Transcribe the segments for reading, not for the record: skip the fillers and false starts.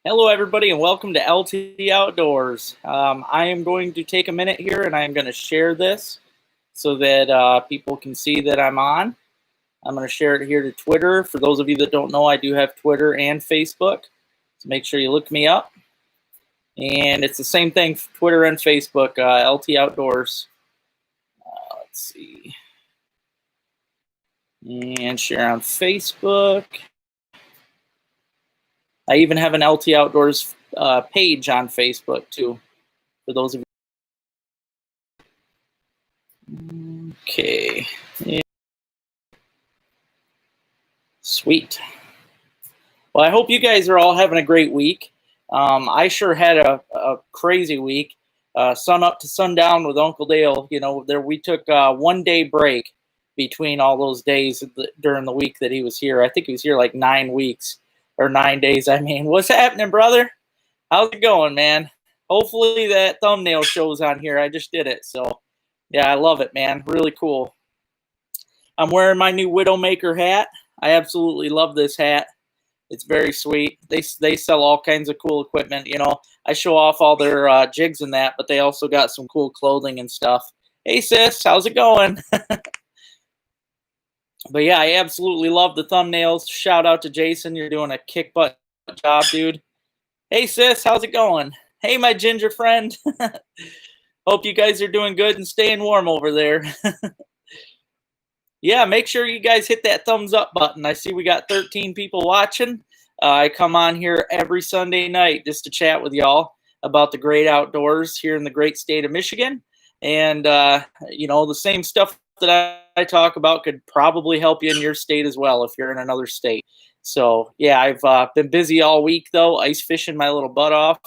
Hello, everybody, and welcome to LT Outdoors. I am going to take a minute here, and I am going to share this so that people can see that I'm on. I'm going to share it here to Twitter. For those of you that don't know, I do have Twitter and Facebook, so make sure you look me up. And it's the same thing for Twitter and Facebook, LT Outdoors. Let's see. And share on Facebook. I even have an LT Outdoors page on Facebook too, for those of you. Okay. Yeah. Sweet. Well, I hope you guys are all having a great week. I sure had a crazy week. Sun up to sundown with Uncle Dale. You know, we took a 1-day break between all those days during the week that he was here. I think he was here like 9 weeks or 9 days. I mean, what's happening, brother? How's it going, man? Hopefully that thumbnail shows on here. I just did it. So, yeah, I love it, man. Really cool. I'm wearing my new Widowmaker hat. I absolutely love this hat. It's very sweet. They sell all kinds of cool equipment. You know, I show off all their jigs and that, but they also got some cool clothing and stuff. Hey, sis, how's it going? But yeah, I absolutely love the thumbnails. Shout out to Jason. You're doing a kick butt job, dude. Hey, sis, how's it going? Hey, my ginger friend. Hope you guys are doing good and staying warm over there. Yeah, make sure you guys hit that thumbs up button. I see we got 13 people watching. I come on here every Sunday night just to chat with y'all about the great outdoors here in the great state of Michigan. And, you know, the same stuff that I talk about could probably help you in your state as well if you're in another state. So, yeah, I've been busy all week, though, ice fishing my little butt off.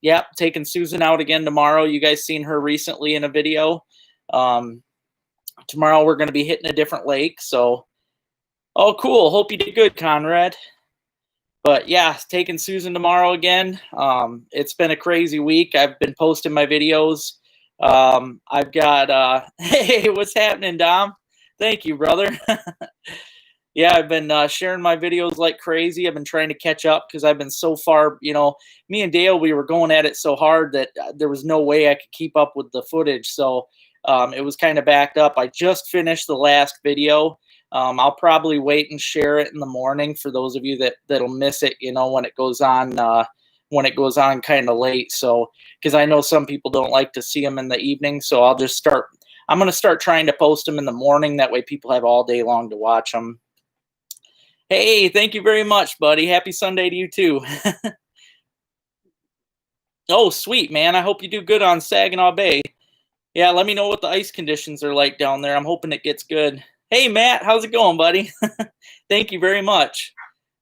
Yeah, taking Susan out again tomorrow. You guys seen her recently in a video. Tomorrow we're going to be hitting a different lake. So, oh, cool. Hope you did good, Conrad. But yeah, taking Susan tomorrow again. It's been a crazy week. I've been posting my videos. I've got, hey, what's happening, Dom? Thank you, brother. Yeah, I've been sharing my videos like crazy. I've been trying to catch up because I've been so far, you know, me and Dale, we were going at it so hard that there was no way I could keep up with the footage. So it was kind of backed up. I just finished the last video. I'll probably wait and share it in the morning for those of you that'll miss it, you know, when it goes on kind of late. So, because I know some people don't like to see them in the evening. So I'm going to start trying to post them in the morning. That way people have all day long to watch them. Hey, thank you very much, buddy. Happy Sunday to you too. Oh, sweet, man. I hope you do good on Saginaw Bay. Yeah, let me know what the ice conditions are like down there. I'm hoping it gets good. Hey, Matt, how's it going, buddy? Thank you very much.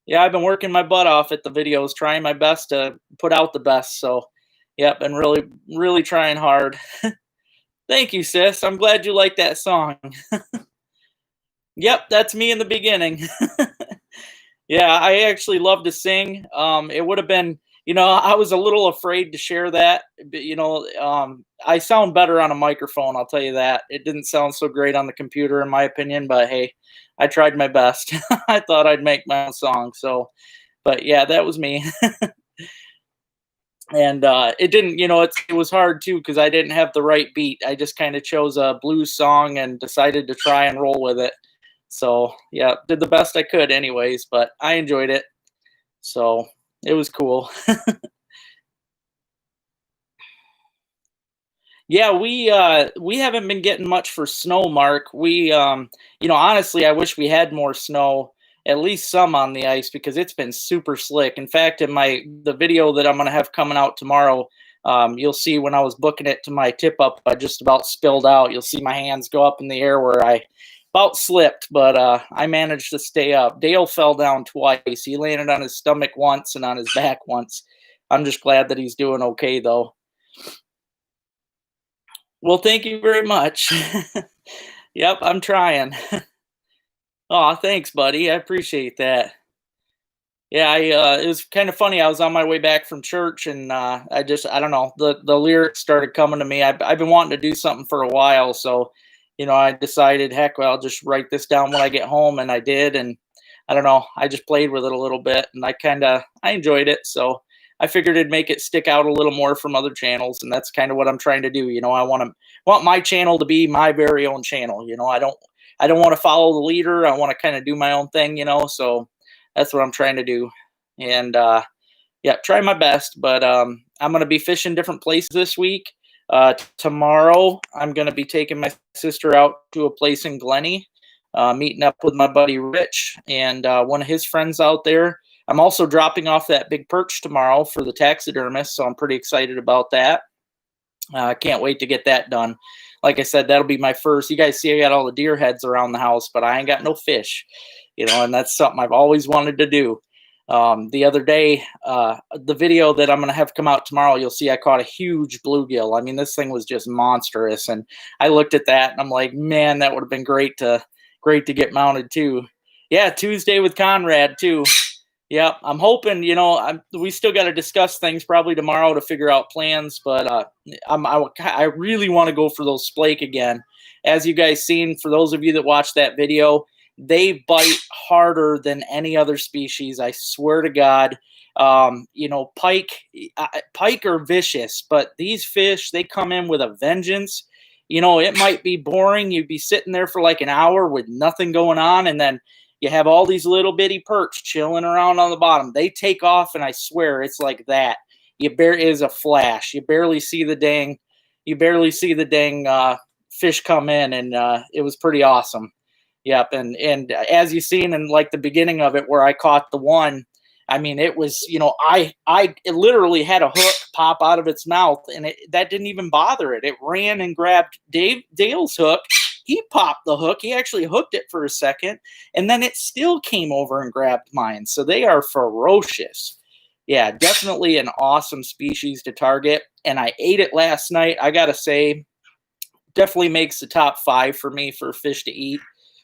Yeah, I've been working my butt off at the videos, trying my best to put out the best. So, yep, been really, really trying hard. Thank you, sis. I'm glad you like that song. Yep, that's me in the beginning. Yeah, I actually love to sing. It would have been, you know, I was a little afraid to share that. But, you know, I sound better on a microphone, I'll tell you that. It didn't sound so great on the computer, in my opinion, but hey, I tried my best. I thought I'd make my own song. So, but yeah, that was me. And it didn't, you know, it was hard too because I didn't have the right beat. I just kind of chose a blues song and decided to try and roll with it. So, yeah, did the best I could anyways, but I enjoyed it. So, it was cool. Yeah, we haven't been getting much for snow, Mark. You know, honestly, I wish we had more snow, at least some on the ice, because it's been super slick. In fact, in the video that I'm gonna have coming out tomorrow, you'll see when I was booking it to my tip up, I just about spilled out. You'll see my hands go up in the air where I about slipped, but I managed to stay up. Dale fell down twice. He landed on his stomach once and on his back once. I'm just glad that he's doing okay, though. Well, thank you very much. Yep, I'm trying. Oh, thanks, buddy. I appreciate that. Yeah, it was kind of funny. I was on my way back from church, and I don't know, the lyrics started coming to me. I've been wanting to do something for a while, so you know, I decided, heck, well, I'll just write this down when I get home, and I did, and I don't know. I just played with it a little bit, and I enjoyed it. So I figured it'd make it stick out a little more from other channels, and that's kind of what I'm trying to do. I want my channel to be my very own channel. I don't want to follow the leader. I want to kind of do my own thing. So that's what I'm trying to do, and yeah, try my best. But I'm gonna be fishing different places this week. Tomorrow, I'm gonna be taking my sister out to a place in Glenny, meeting up with my buddy Rich and one of his friends out there. I'm also dropping off that big perch tomorrow for the taxidermist, so I'm pretty excited about that. I can't wait to get that done. Like I said, that'll be my first. You guys see I got all the deer heads around the house, but I ain't got no fish, and that's something I've always wanted to do. The other day, the video that I'm going to have come out tomorrow, you'll see I caught a huge bluegill. I mean, this thing was just monstrous. And I looked at that and I'm like, man, that would have been great to get mounted too. Yeah, Tuesday with Conrad too. Yeah, I'm hoping, we still got to discuss things probably tomorrow to figure out plans, but I really want to go for those splake again. As you guys seen, for those of you that watched that video, they bite harder than any other species. I swear to God. Pike are vicious, but these fish, they come in with a vengeance. It might be boring. You'd be sitting there for like an hour with nothing going on, and then you have all these little bitty perch chilling around on the bottom. They take off, and I swear it's like that. It is a flash. You barely see the dang fish come in, and it was pretty awesome. Yep, and as you seen in like the beginning of it where I caught the one, I mean, it was, it literally had a hook pop out of its mouth, and that didn't even bother it. It ran and grabbed Dale's hook. He popped the hook. He actually hooked it for a second, and then it still came over and grabbed mine. So they are ferocious. Yeah, definitely an awesome species to target. And I ate it last night. I got to say, definitely makes the top 5 for me for fish to eat.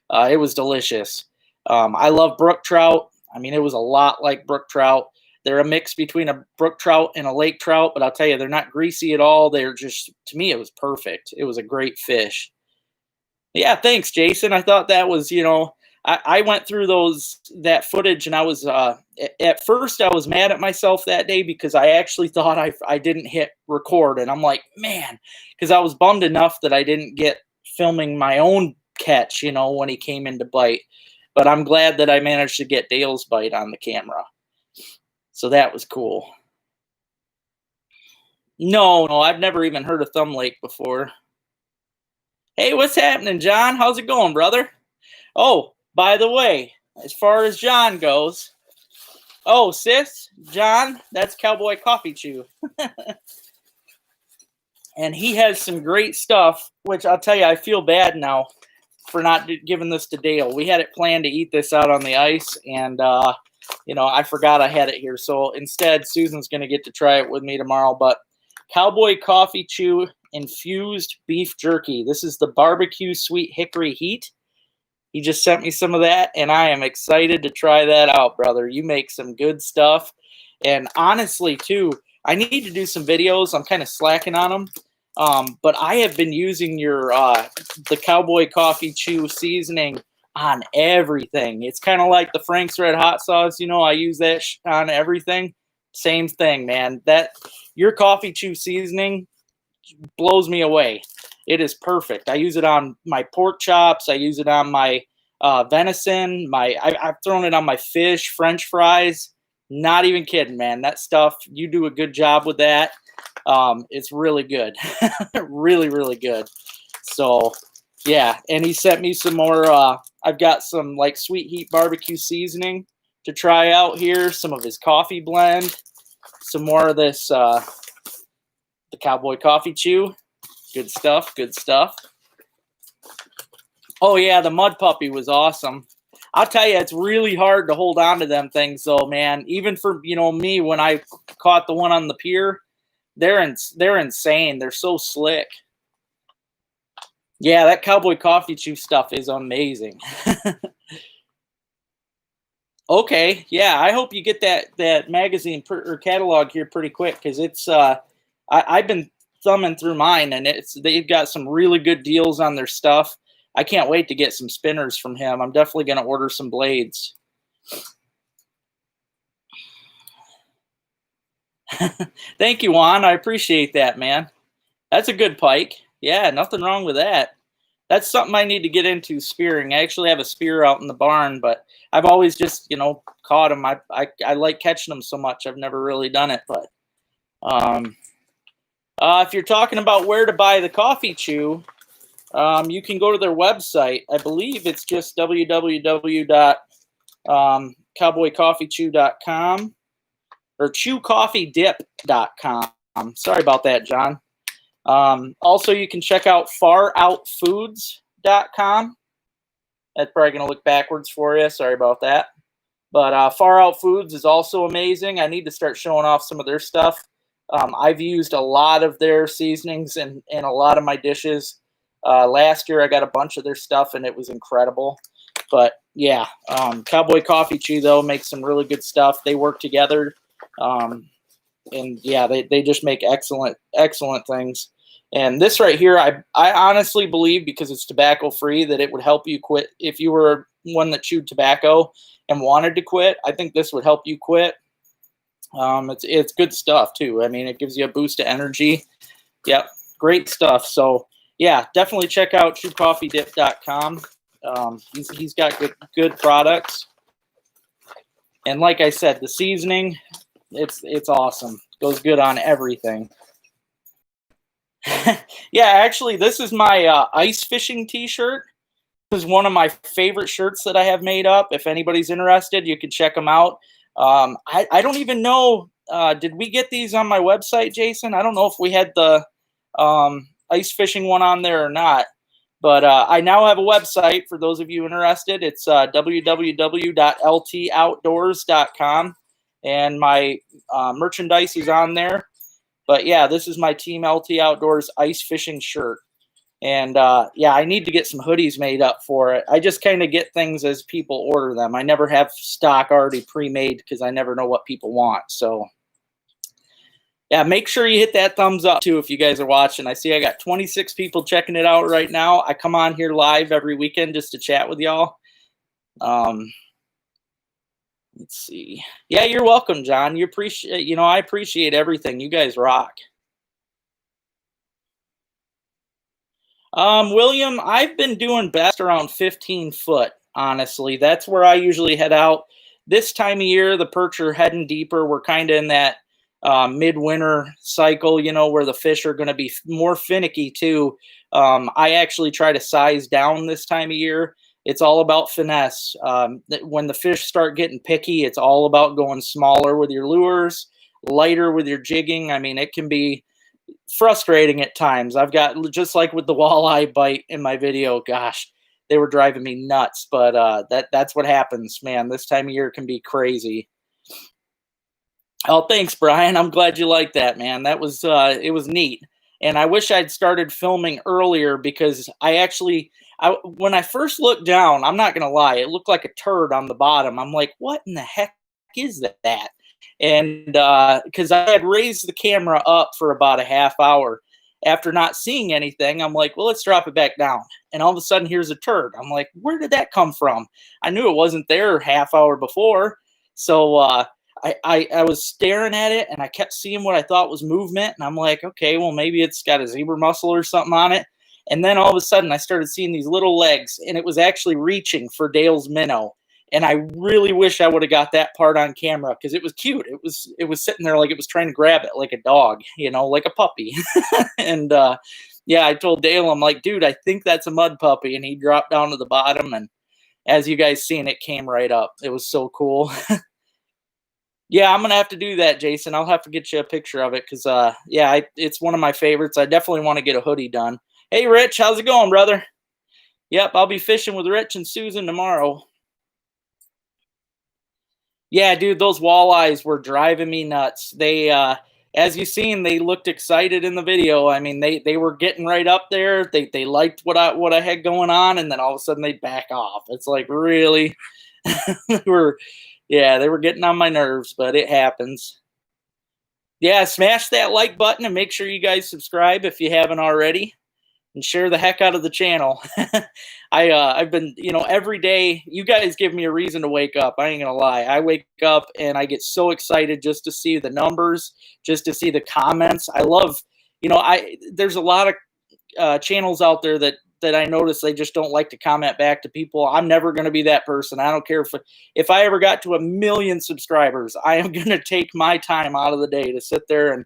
It was delicious. I love brook trout. I mean, it was a lot like brook trout. They're a mix between a brook trout and a lake trout, but I'll tell you, they're not greasy at all. They're just, to me, it was perfect. It was a great fish. Yeah, thanks, Jason. I thought that was, I went through that footage, and I was, at first I was mad at myself that day because I actually thought I didn't hit record, and I'm like, man, because I was bummed enough that I didn't get filming my own catch, when he came in to bite. But I'm glad that I managed to get Dale's bite on the camera. So that was cool. No, I've never even heard of Thumb Lake before. Hey, what's happening, John? How's it going, brother? Oh, by the way, as far as John goes, oh, sis, John, that's Cowboy Coffee Chew. And he has some great stuff, which I'll tell you, I feel bad now for not giving this to Dale. We had it planned to eat this out on the ice, and I forgot I had it here. So instead, Susan's going to get to try it with me tomorrow. But Cowboy Coffee Chew infused beef jerky. This is the barbecue sweet hickory heat. He just sent me some of that, and I am excited to try that out, brother. You make some good stuff. And honestly, too, I need to do some videos. I'm kind of slacking on them. But I have been using the Cowboy Coffee Chew seasoning on everything. It's kind of like the Frank's Red Hot Sauce. I use that on everything. Same thing, man. Your Coffee Chew seasoning blows me away. It is perfect. I use it on my pork chops. I use it on my venison. I've thrown it on my fish, French fries. Not even kidding, man. That stuff, you do a good job with that. It's really good. Really, really good. So, yeah. And he sent me some more. I've got some like Sweet Heat barbecue seasoning to try out here. Some of his coffee blend. Some more of this, the Cowboy Coffee Chew. Good stuff. Good stuff. Oh, yeah. The Mud Puppy was awesome. I'll tell you, it's really hard to hold on to them things, though, man. Even for, me, when I caught the one on the pier, they're insane. They're so slick. Yeah, that Cowboy Coffee Chew stuff is amazing. Okay, yeah, I hope you get that magazine or catalog here pretty quick, because it's I've been thumbing through mine, and they've got some really good deals on their stuff. I can't wait to get some spinners from him. I'm definitely going to order some blades. Thank you, Juan. I appreciate that, man. That's a good pike. Yeah, nothing wrong with that. That's something I need to get into, spearing. I actually have a spear out in the barn, but I've always just, caught them. I like catching them so much. I've never really done it, but um, if you're talking about where to buy the coffee chew, you can go to their website. I believe it's just www.cowboycoffeechew.com or chewcoffeedip.com. Sorry about that, John. Also, you can check out faroutfoods.com. That's probably going to look backwards for you. Sorry about that. But Far Out Foods is also amazing. I need to start showing off some of their stuff. I've used a lot of their seasonings in a lot of my dishes. Last year, I got a bunch of their stuff, and it was incredible. But, yeah, Cowboy Coffee Chew, though, makes some really good stuff. They work together. And, yeah, they just make excellent things. And this right here, I honestly believe, because it's tobacco-free, that it would help you quit. If you were one that chewed tobacco and wanted to quit, I think this would help you quit. It's good stuff, too. I mean, it gives you a boost of energy. Yep, great stuff. So, yeah, definitely check out chewcoffeedip.com. He's got good products. And like I said, the seasoning, it's awesome. Goes good on everything. Yeah, actually, this is my ice fishing t-shirt. This is one of my favorite shirts that I have made up. If anybody's interested, you can check them out. I don't even know, did we get these on my website, Jason? I don't know if we had the ice fishing one on there or not. But I now have a website for those of you interested. It's www.LToutdoors.com. And my merchandise is on there. But yeah, this is my Team LT Outdoors ice fishing shirt. And yeah, I need to get some hoodies made up for it. I just kind of get things as people order them. I never have stock already pre-made because I never know what people want. So yeah, make sure you hit that thumbs up too if you guys are watching. I see I got 26 people checking it out right now. I come on here live every weekend just to chat with y'all. Let's see. Yeah, you're welcome, John. I appreciate everything. You guys rock. William, I've been doing best around 15 foot, honestly. That's where I usually head out. This time of year, the perch are heading deeper. We're kind of in that midwinter cycle, where the fish are going to be more finicky too. I actually try to size down this time of year. It's all about finesse. When the fish start getting picky, it's all about going smaller with your lures, lighter with your jigging. I mean, it can be frustrating at times. I've got, just like with the walleye bite in my video, gosh, they were driving me nuts. But that's what happens, man. This time of year can be crazy. Oh, thanks, Brian. I'm glad you liked that, man. That was it was neat. And I wish I'd started filming earlier because when I first looked down, I'm not going to lie, it looked like a turd on the bottom. I'm like, what in the heck is that? And because I had raised the camera up for about a half hour. After not seeing anything, I'm like, well, let's drop it back down. And all of a sudden, here's a turd. I'm like, where did that come from? I knew it wasn't there half hour before. So I was staring at it, and I kept seeing what I thought was movement. And I'm like, okay, well, maybe it's got a zebra mussel or something on it. And then all of a sudden, I started seeing these little legs, and it was actually reaching for Dale's minnow. And I really wish I would have got that part on camera because it was cute. It was sitting there like it was trying to grab it like a dog, like a puppy. And yeah, I told Dale, I'm like, dude, I think that's a mud puppy. And he dropped down to the bottom. And as you guys seen, it came right up. It was so cool. Yeah, I'm going to have to do that, Jason. I'll have to get you a picture of it because, yeah, it's one of my favorites. I definitely want to get a hoodie done. Hey, Rich, how's it going, brother? Yep, I'll be fishing with Rich and Susan tomorrow. Yeah, dude, those walleyes were driving me nuts. They, as you seen, they looked excited in the video. I mean, they were getting right up there. They liked what I had going on, and then all of a sudden they back off. It's like, really? they were getting on my nerves, but it happens. Yeah, smash that like button and make sure you guys subscribe if you haven't already. and share the heck out of the channel. I've been, every day you guys give me a reason to wake up. I ain't gonna lie. I wake up and I get so excited just to see the numbers, just to see the comments. I love, there's a lot of channels out there that I notice they just don't like to comment back to people. I'm never going to be that person. I don't care if I ever got to 1 million subscribers, I am going to take my time out of the day to sit there and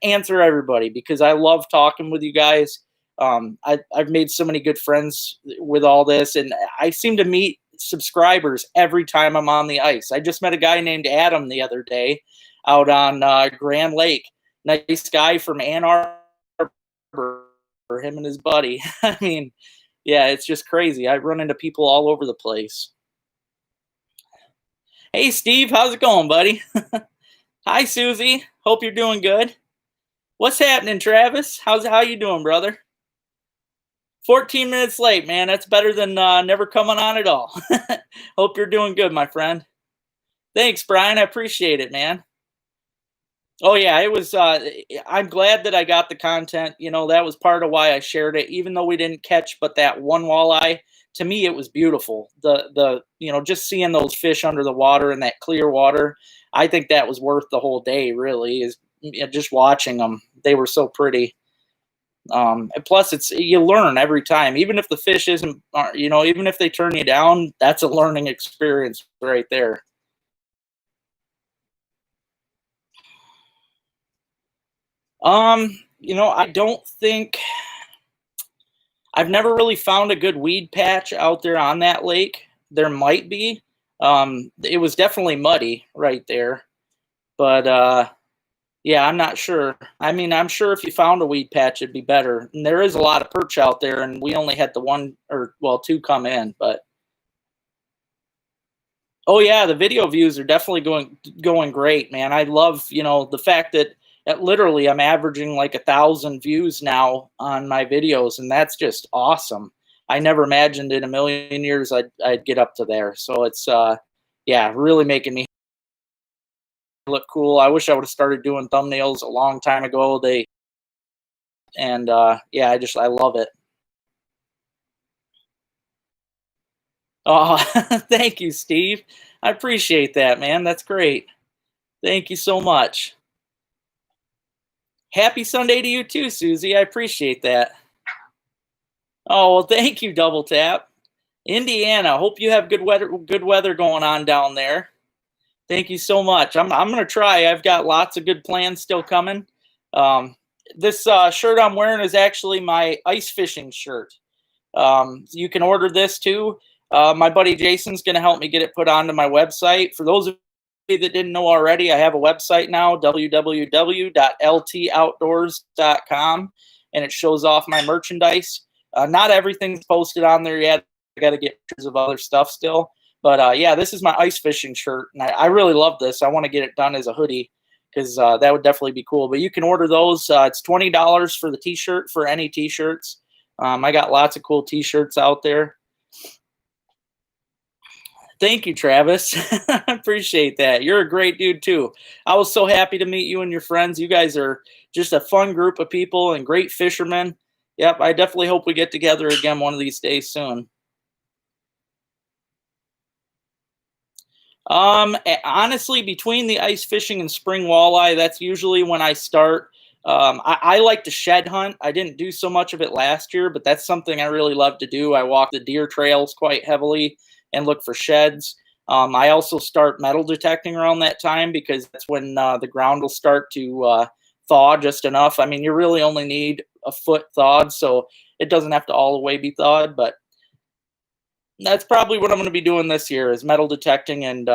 answer everybody, because I love talking with you guys. I've made so many good friends with all this, and I seem to meet subscribers every time I'm on the ice. I just met a guy named Adam the other day out on Grand Lake. Nice guy from Ann Arbor, for him and his buddy. I mean, yeah, it's just crazy. I run into people all over the place. Hey, Steve, how's it going, buddy? Hi, Susie. Hope you're doing good. What's happening, Travis? How you doing, brother? 14 minutes late, man. That's better than never coming on at all. Hope you're doing good, my friend. Thanks, Brian. I appreciate it, man. Oh yeah, it was. I'm glad that I got the content. That was part of why I shared it, even though we didn't catch but that one walleye. To me, it was beautiful. Just seeing those fish under the water in that clear water, I think that was worth the whole day. Really, is just watching them. They were so pretty. And plus, you learn every time, even if the fish isn't, even if they turn you down, that's a learning experience right there. I don't think I've never really found a good weed patch out there on that lake. There might be. It was definitely muddy right there, but yeah, I'm not sure. I mean, I'm sure if you found a weed patch, it'd be better. And there is a lot of perch out there, and we only had the one or two come in, but. Oh yeah, the video views are definitely going great, man. I love, the fact that literally I'm averaging like 1,000 views now on my videos, and that's just awesome. I never imagined in a million years I'd get up to there. So it's yeah, really making me look cool. I wish I would have started doing thumbnails a long time ago. Yeah, I love it. Oh, thank you, Steve. I appreciate that, man. That's great. Thank you so much. Happy Sunday to you too, Susie. I appreciate that. Oh, well, thank you, Double Tap. Indiana, hope you have good weather going on down there. Thank you so much. I'm gonna try. I've got lots of good plans still coming. This shirt I'm wearing is actually my ice fishing shirt. You can order this too. My buddy Jason's gonna help me get it put onto my website. For those of you that didn't know already, I have a website now, www.LToutdoors.com, and it shows off my merchandise. Not everything's posted on there yet. I got to get pictures of other stuff still. But yeah, this is my ice fishing shirt, and I really love this. I want to get it done as a hoodie, because that would definitely be cool. But you can order those. It's $20 for the t-shirt, for any t-shirts. I got lots of cool t-shirts out there. Thank you, Travis. I appreciate that. You're a great dude too. I was so happy to meet you and your friends. You guys are just a fun group of people and great fishermen. Yep, I definitely hope we get together again one of these days soon. Honestly, between the ice fishing and spring walleye, that's usually when I start. I like to shed hunt. I didn't do so much of it last year, but that's something I really love to do. I walk the deer trails quite heavily and look for sheds. I also start metal detecting around that time, because that's when the ground will start to thaw just enough. I mean, you really only need a foot thawed, so it doesn't have to all the way be thawed, but that's probably what I'm going to be doing this year, is metal detecting and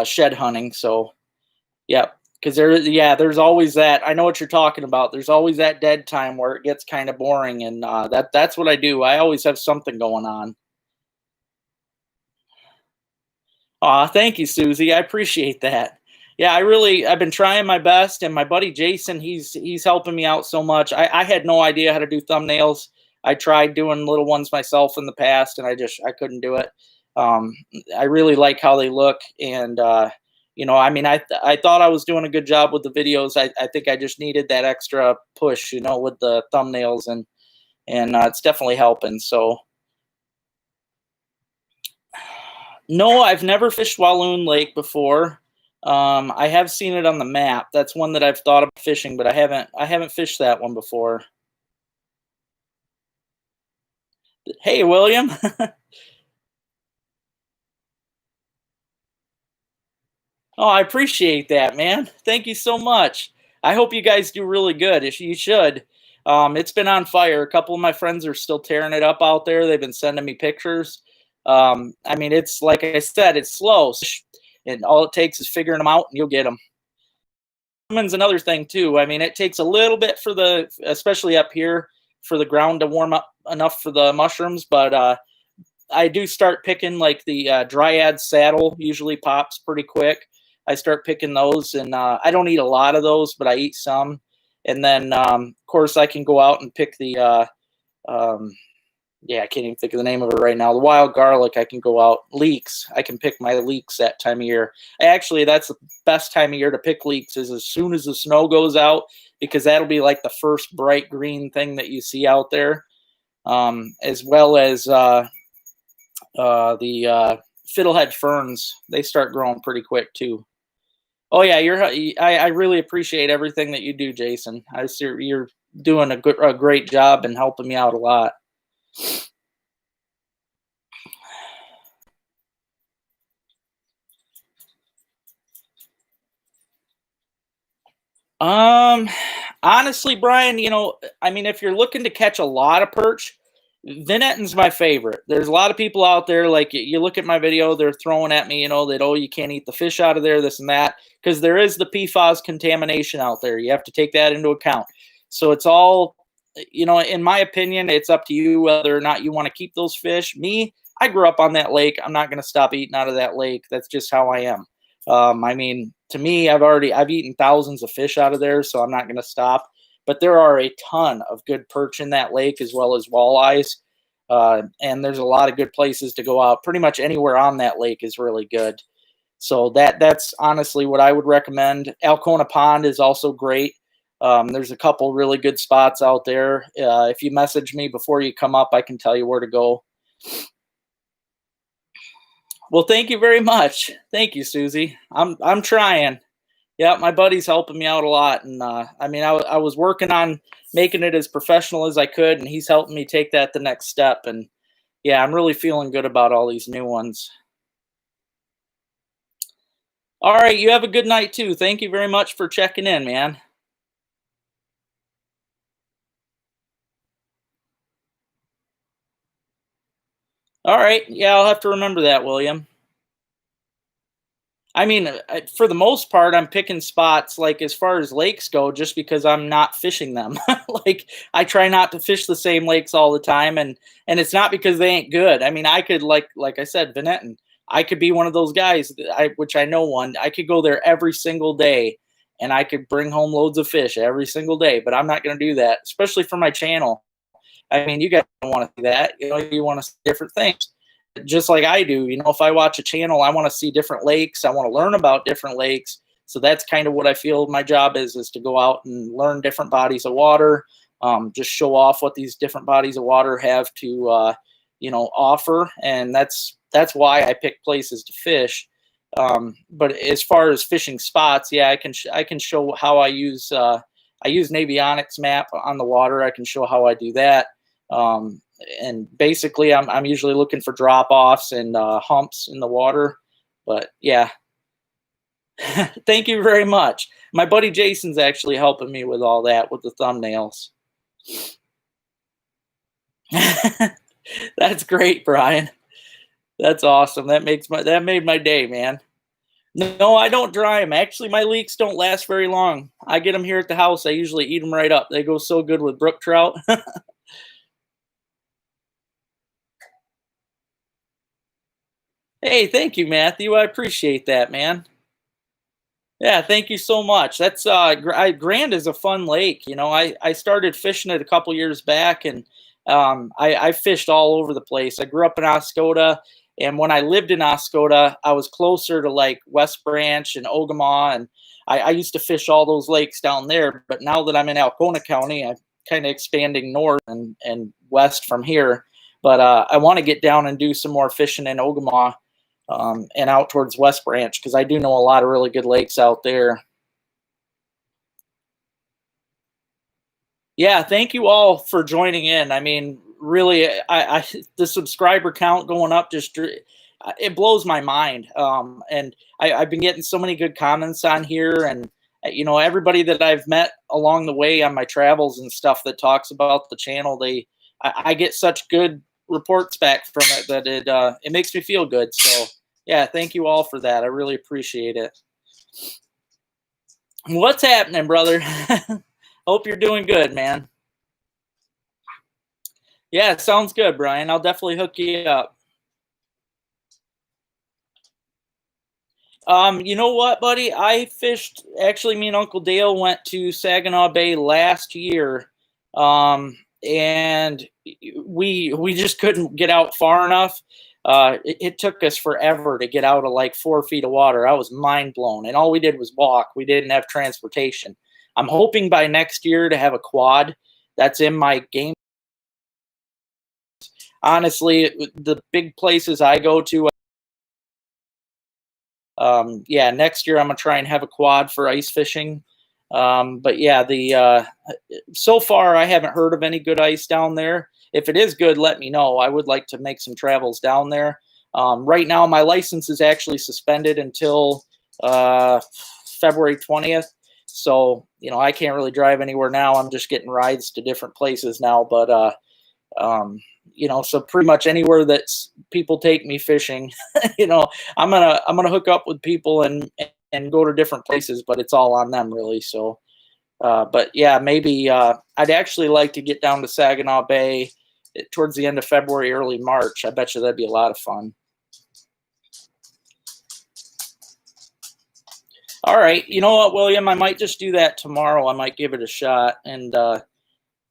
shed hunting. So, yeah, because there's always that. I know what you're talking about. There's always that dead time where it gets kind of boring, and that's what I do. I always have something going on. Aw, thank you, Susie. I appreciate that. Yeah, I've been trying my best, and my buddy Jason, he's helping me out so much. I had no idea how to do thumbnails. I tried doing little ones myself in the past, and I couldn't do it. I really like how they look, and I mean, I thought I was doing a good job with the videos. I think I just needed that extra push, with the thumbnails, and it's definitely helping. So no, I've never fished Walloon Lake before. I have seen it on the map. That's one that I've thought of fishing, but I haven't fished that one before. Hey, William. Oh, I appreciate that, man. Thank you so much. I hope you guys do really good. You should. It's been on fire. A couple of my friends are still tearing it up out there. They've been sending me pictures. I mean, it's like I said, it's slow, and all it takes is figuring them out, and you'll get them. Is another thing too. I mean, it takes a little bit especially up here, for the ground to warm up enough for the mushrooms, but I do start picking like the Dryad saddle usually pops pretty quick. I start picking those, and I don't eat a lot of those, but I eat some. And then, of course, I can go out and pick the, yeah, I can't even think of the name of it right now. The wild garlic, I can go out. Leeks, I can pick my leeks that time of year. Actually, that's the best time of year to pick leeks, is as soon as the snow goes out, because that'll be like the first bright green thing that you see out there, as well as the fiddlehead ferns. They start growing pretty quick too. Oh yeah, I really appreciate everything that you do, Jason. I see you're doing a great job and helping me out a lot. Um, Honestly, Brian, I mean, if you're looking to catch a lot of perch, Vinetton's my favorite. There's a lot of people out there, like, you look at my video, they're throwing at me, that, oh, you can't eat the fish out of there, this and that, because there is the PFAS contamination out there. You have to take that into account. So it's all, in my opinion, it's up to you whether or not you want to keep those fish. Me, I grew up on that lake. I'm not going to stop eating out of that lake. That's just how I am. I mean, to me, I've eaten thousands of fish out of there, so I'm not going to stop. But there are a ton of good perch in that lake, as well as walleyes. And there's a lot of good places to go out. Pretty much anywhere on that lake is really good. So that's honestly what I would recommend. Alcona Pond is also great. There's a couple really good spots out there. If you message me before you come up, I can tell you where to go. Well, thank you very much. Thank you, Susie. I'm trying. Yeah, my buddy's helping me out a lot, and I mean, I was working on making it as professional as I could, and he's helping me take that the next step. And yeah, I'm really feeling good about all these new ones. All right, you have a good night too. Thank you very much for checking in, man. All right, yeah, I'll have to remember that, William. I mean, for the most part, I'm picking spots, like, as far as lakes go, just because I'm not fishing them. Like, I try not to fish the same lakes all the time, and it's not because they ain't good. I mean, I could, like I said, Vinetton. I could be one of those guys, which I know one. I could go there every single day, and I could bring home loads of fish every single day. But I'm not going to do that, especially for my channel. I mean, you guys don't want to see that. You want to see different things, just like I do. If I watch a channel, I want to see different lakes. I want to learn about different lakes. So that's kind of what I feel my job is to go out and learn different bodies of water, just show off what these different bodies of water have to, offer. And that's why I pick places to fish. But as far as fishing spots, yeah, I can show how I use Navionics map on the water. I can show how I do that. And basically, I'm usually looking for drop offs and humps in the water. But yeah, thank you very much. My buddy Jason's actually helping me with all that with the thumbnails. That's great, Brian. That's awesome. That made my day, man. No, I don't dry them. Actually, my leeks don't last very long. I get them here at the house. I usually eat them right up. They go so good with brook trout. Hey, thank you, Matthew. I appreciate that, man. Yeah, thank you so much. That's Grand is a fun lake. I started fishing it a couple years back, and I fished all over the place. I grew up in Oscoda, And when I lived in Oscoda, I was closer to like West Branch and Ogama, and I used to fish all those lakes down there. But now that I'm in Alcona County, I'm kind of expanding north and west from here. But I want to get down and do some more fishing in Ogama and out towards West Branch, because I do know a lot of really good lakes out there. Yeah, thank you all for joining in. I mean, really, the subscriber count going up just it blows my mind. And I've been getting so many good comments on here, and everybody that I've met along the way on my travels and stuff that talks about the channel, I get such good reports back from it that it makes me feel good. So yeah, thank you all for that. I really appreciate it. What's happening, brother? Hope you're doing good, man. Yeah, sounds good, Brian. I'll definitely hook you up. You know what, buddy? I fished. Actually, me and Uncle Dale went to Saginaw Bay last year, and we just couldn't get out far enough. It took us forever to get out of like 4 feet of water. I was mind blown, and all we did was walk. We didn't have transportation. I'm hoping by next year to have a quad. That's in my game. Honestly, the big places I go to, yeah, next year I'm gonna try and have a quad for ice fishing. But yeah, so far I haven't heard of any good ice down there. If it is good, let me know. I would like to make some travels down there. Right now, my license is actually suspended until February 20th. So, I can't really drive anywhere now. I'm just getting rides to different places now. But, so pretty much anywhere that people take me fishing, I'm gonna hook up with people and go to different places, but it's all on them really. So, but yeah, maybe I'd actually like to get down to Saginaw Bay towards the end of February, early March. I bet you that'd be a lot of fun. All right. You know what, William? I might just do that tomorrow. I might give it a shot. And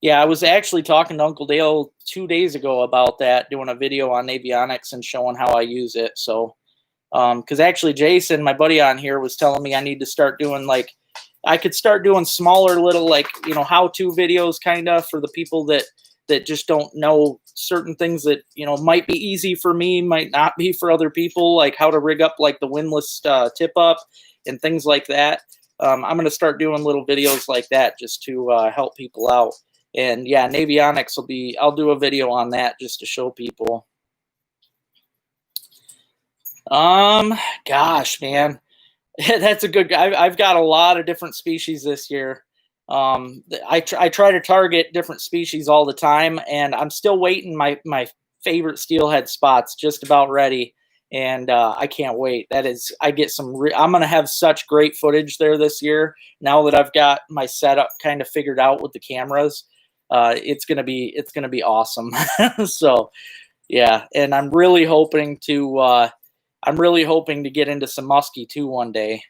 yeah, I was actually talking to Uncle Dale 2 days ago about that, doing a video on avionics and showing how I use it. So, because actually Jason, my buddy on here, was telling me I need to start doing I could start doing smaller little how-to videos kind of for the people that just don't know certain things that might be easy for me, might not be for other people, like how to rig up like the windlass tip up and things like that. I'm going to start doing little videos like that just to help people out. And yeah, Navionics I'll do a video on that just to show people. Gosh, man, that's a good, I've got a lot of different species this year. I try to target different species all the time, and I'm still waiting. My favorite steelhead spot's just about ready, and I can't wait. I get I'm gonna have such great footage there this year. Now that I've got my setup kind of figured out with the cameras, it's gonna be awesome. So yeah, and I'm really hoping to get into some muskie too one day.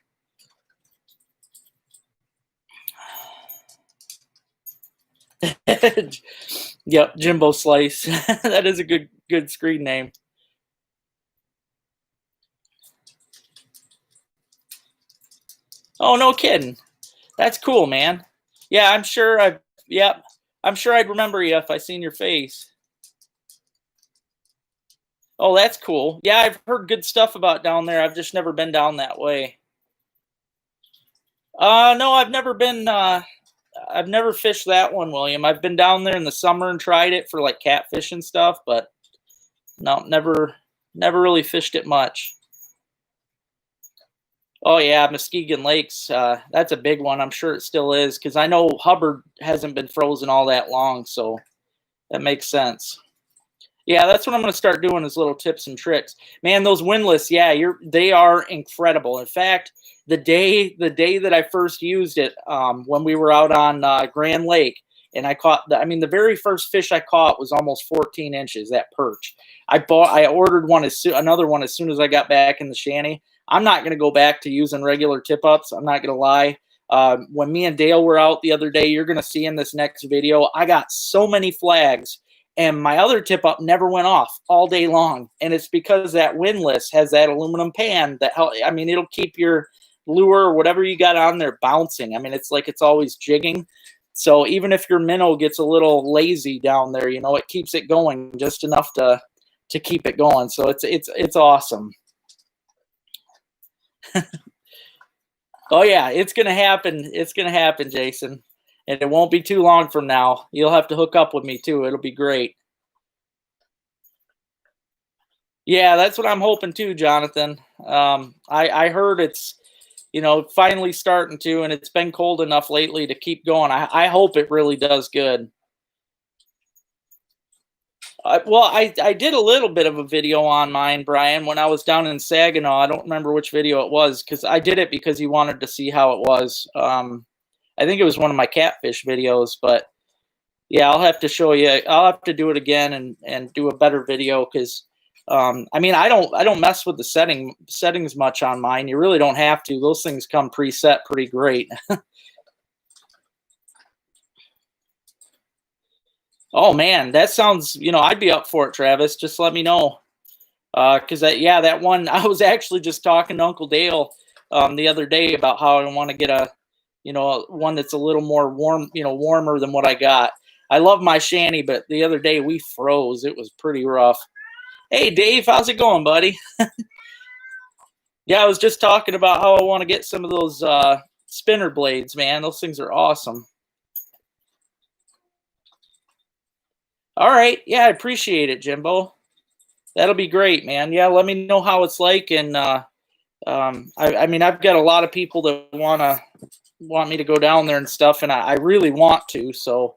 Yep, Jimbo Slice. That is a good screen name. Oh, no kidding. That's cool, man. Yeah, I'm sure I'd remember you if I seen your face. Oh, that's cool. Yeah, I've heard good stuff about down there. I've just never been down that way. No, I've never fished that one, William. I've been down there in the summer and tried it for like catfish and stuff, but no, never really fished it much. Oh yeah, Muskegon Lakes. That's a big one. I'm sure it still is, because I know Hubbard hasn't been frozen all that long, so that makes sense. Yeah, that's what I'm going to start doing, is little tips and tricks. Man, those windlass, yeah, they are incredible. In fact, the day that I first used it, when we were out on Grand Lake, and I caught the very first fish I caught was almost 14 inches, that perch. I ordered another one as soon as I got back in the shanty. I'm not going to go back to using regular tip ups. I'm not going to lie. When me and Dale were out the other day, you're going to see in this next video, I got so many flags. and my other tip up never went off all day long. And it's because that windlass has that aluminum pan that I mean, it'll keep your lure or whatever you got on there bouncing. I mean, it's like it's always jigging. So even if your minnow gets a little lazy down there, you know, it keeps it going just enough to keep it going. So it's awesome. Oh yeah, it's gonna happen. It's gonna happen, Jason. And it won't be too long from now. You'll have to hook up with me too. It'll be great. Yeah, that's what I'm hoping too, Jonathan. I heard it's, you know, finally starting to, and it's been cold enough lately to keep going. I hope it really does good. Well, I did a little bit of a video on mine, Brian, when I was down in Saginaw. I don't remember which video it was because I did it because he wanted to see how it was. I think it was one of my catfish videos, but yeah, I'll have to show you. I'll have to do it again and do a better video because I mean I don't mess with the settings much on mine. You really don't have to. Those things come preset pretty great. Oh man, that sounds, you know, I'd be up for it, Travis. Just let me know. Because yeah, that one I was actually just talking to Uncle Dale the other day about how I want to get a, you know, one that's a little more warm, you know, warmer than what I got. I love my shanty, but the other day we froze. It was pretty rough. Hey Dave, how's it going, buddy? Yeah, I was just talking about how I want to get some of those spinner blades, man. Those things are awesome. All right, yeah, I appreciate it, Jimbo. That'll be great, man. Yeah, let me know how it's like, and I mean, I've got a lot of people that want me to go down there and stuff, and I really want to. So,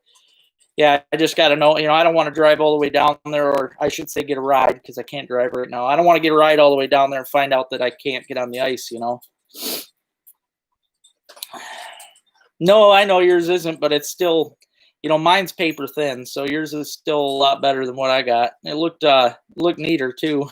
yeah, I just got to know. You know, I don't want to drive all the way down there, or I should say, get a ride because I can't drive right now. I don't want to get a ride all the way down there and find out that I can't get on the ice. You know. No, I know yours isn't, but it's still, you know, mine's paper thin, so yours is still a lot better than what I got. It looked neater too.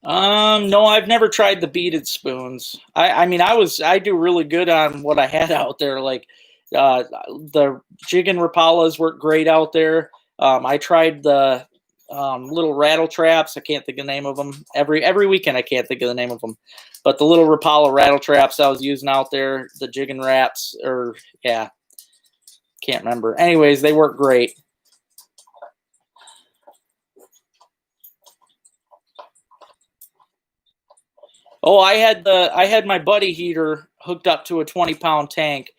No, I've never tried the beaded spoons. I mean, I do really good on what I had out there. Like, the jig and Rapalas work great out there. I tried the little rattle traps. I can't think of the name of them. Every weekend I can't think of the name of them. But the little Rapala rattle traps I was using out there, the jig and wraps, or yeah, can't remember. Anyways, they work great. Oh, I had my buddy heater hooked up to a 20-pound tank,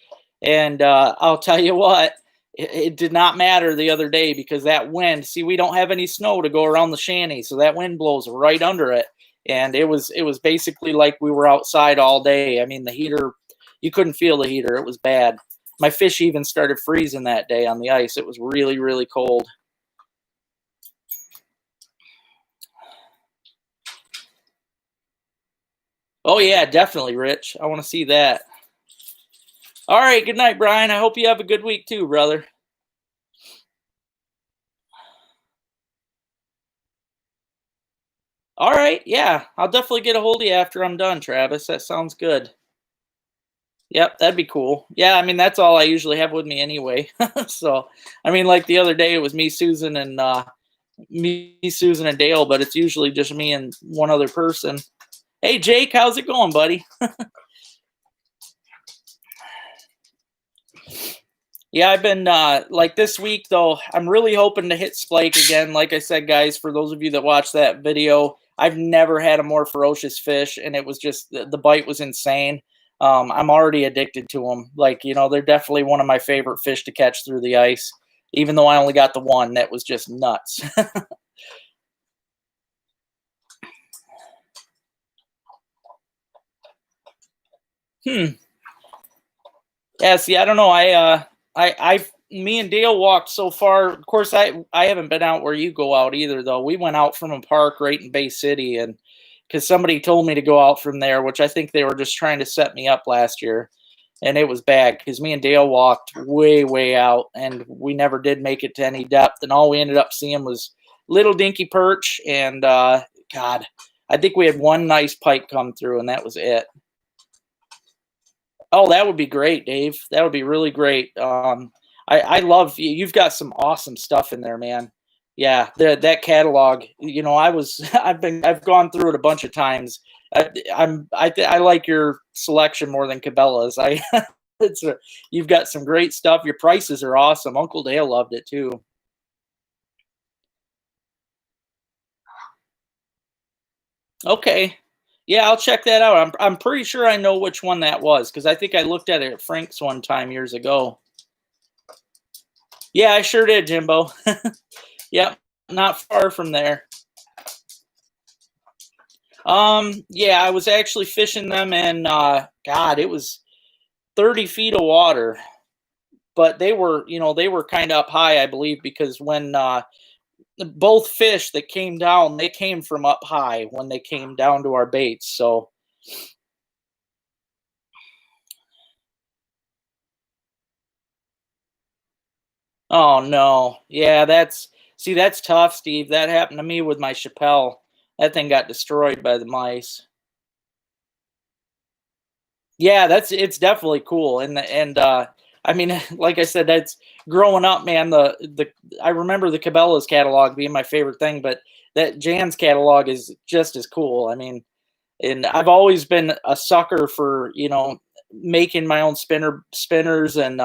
and I'll tell you what, it did not matter the other day because that wind. See, we don't have any snow to go around the shanty, so that wind blows right under it, and it was basically like we were outside all day. I mean, the heater, you couldn't feel the heater. It was bad. My fish even started freezing that day on the ice. It was really, really cold. Oh yeah, definitely, Rich. I want to see that. All right, good night, Brian. I hope you have a good week too, brother. All right, yeah, I'll definitely get a hold of you after I'm done, Travis. That sounds good. Yep, that'd be cool. Yeah, I mean that's all I usually have with me anyway. So, I mean, like the other day it was me, Susan, and Dale, but it's usually just me and one other person. Hey, Jake, how's it going, buddy? Yeah, I've been like this week though. I'm really hoping to hit splake again. Like I said, guys, for those of you that watched that video, I've never had a more ferocious fish, and it was just the bite was insane. I'm already addicted to them. Like, you know, they're definitely one of my favorite fish to catch through the ice. Even though I only got the one, that was just nuts. Hmm. Yeah, see, I don't know. Me and Dale walked so far. Of course, I haven't been out where you go out either, though. We went out from a park right in Bay City, and because somebody told me to go out from there, which I think they were just trying to set me up last year, and it was bad because me and Dale walked way, way out, and we never did make it to any depth, and all we ended up seeing was little dinky perch, and God, I think we had one nice pike come through, and that was it. Oh, that would be great, Dave. That would be really great. I love you've got some awesome stuff in there, man. Yeah, that catalog. I've gone through it a bunch of times. I like your selection more than Cabela's. It's a, you've got some great stuff. Your prices are awesome. Uncle Dale loved it too. Okay. Yeah, I'll check that out. I'm pretty sure I know which one that was because I think I looked at it at Frank's one time years ago. Yeah, I sure did, Jimbo. Yep, not far from there. Yeah, I was actually fishing them in God, it was 30 feet of water. But they were kind of up high, I believe, because when both fish that came down, they came from up high when they came down to our baits. So, oh no, yeah, that's tough, Steve. That happened to me with my Chappelle. That thing got destroyed by the mice. Yeah, it's definitely cool, and I mean, like I said, that's growing up, man. The I remember the Cabela's catalog being my favorite thing, but that Jan's catalog is just as cool. I mean, and I've always been a sucker for making my own spinners and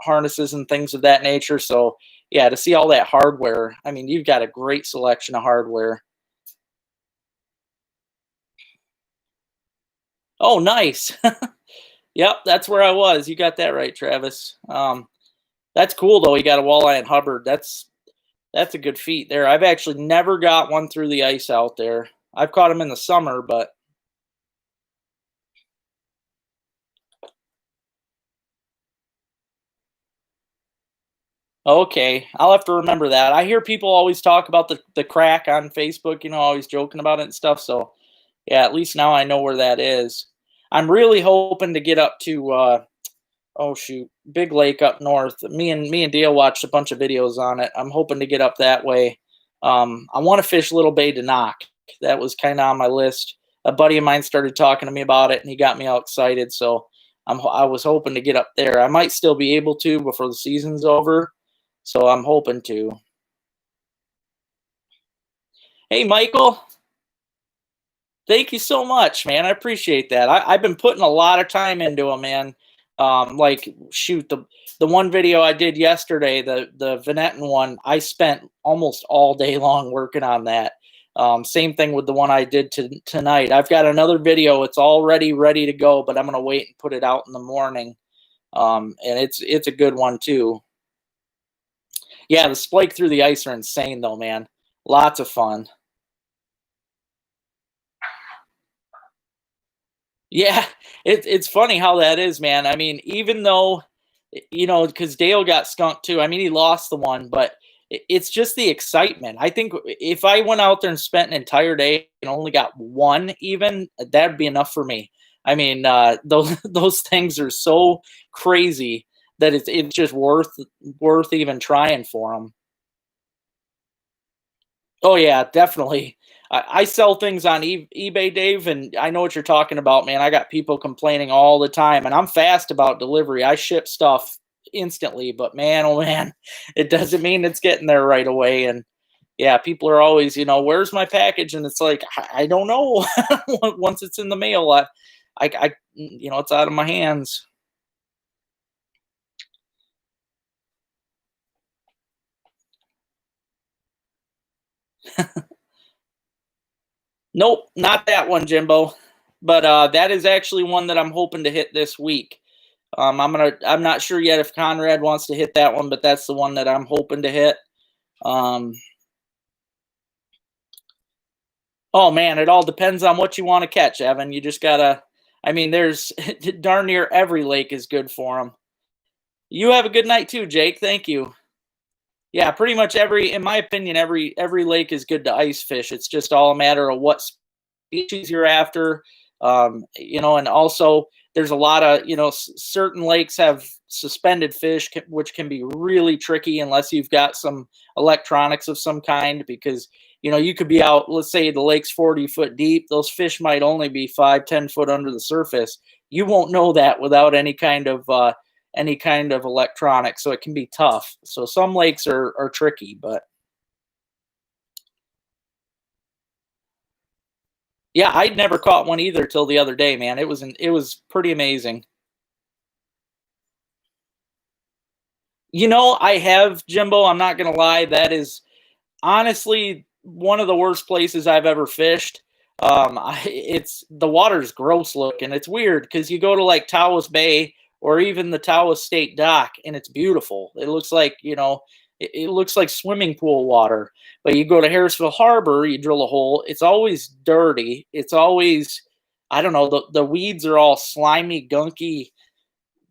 harnesses and things of that nature. So yeah, to see all that hardware, I mean, you've got a great selection of hardware. Oh, nice. Yep, that's where I was. You got that right, Travis. That's cool though. You got a walleye and Hubbard. That's a good feat there. I've actually never got one through the ice out there. I've caught them in the summer, but okay, I'll have to remember that. I hear people always talk about the crack on Facebook, always joking about it and stuff. So yeah, at least now I know where that is. I'm really hoping to get up to oh shoot, Big Lake up north. Me and Dale watched a bunch of videos on it. I'm hoping to get up that way. I want to fish Little Bay to knock. That was kind of on my list. A buddy of mine started talking to me about it, and he got me all excited. So I was hoping to get up there. I might still be able to before the season's over. So I'm hoping to. Hey, Michael, thank you so much, man. I appreciate that. I've been putting a lot of time into them, man. Like shoot, the one video I did yesterday, the Venetin one, I spent almost all day long working on that. Same thing with the one I did tonight. I've got another video. It's already ready to go, but I'm gonna wait and put it out in the morning. And it's a good one too. Yeah, the splake through the ice are insane though, man. Lots of fun. Yeah, it's funny how that is, man. I mean, even though, because Dale got skunked too. I mean, he lost the one, but it's just the excitement. I think if I went out there and spent an entire day and only got one, even that'd be enough for me. I mean, those things are so crazy that it's just worth even trying for them. Oh yeah, definitely. I sell things on eBay, Dave, and I know what you're talking about, man. I got people complaining all the time, and I'm fast about delivery. I ship stuff instantly, but man, oh man, it doesn't mean it's getting there right away. And yeah, people are always, where's my package? And it's like, I don't know. Once it's in the mail, it's out of my hands. Nope, not that one, Jimbo. But that is actually one that I'm hoping to hit this week. I'm not sure yet if Conrad wants to hit that one, but that's the one that I'm hoping to hit. Um, oh man, it all depends on what you want to catch, Evan. You just gotta. I mean, there's darn near every lake is good for them. You have a good night too, Jake. Thank you. Yeah, pretty much in my opinion, every lake is good to ice fish. It's just all a matter of what species you're after. And also there's a lot of certain lakes have suspended fish, which can be really tricky unless you've got some electronics of some kind. Because you could be out. Let's say the lake's 40 foot deep. Those fish might only be 5-10 foot under the surface. You won't know that without any kind of any kind of electronics, so it can be tough. So some lakes are tricky, but yeah, I'd never caught one either till the other day, man. It was pretty amazing. I have, Jimbo. I'm not gonna lie. That is honestly one of the worst places I've ever fished. It's the water's gross looking. It's weird because you go to like Tawas Bay or even the Tawas State Dock, and it's beautiful. It looks like it looks like swimming pool water. But you go to Harrisville Harbor, you drill a hole. It's always dirty. It's always, I don't know. The weeds are all slimy, gunky.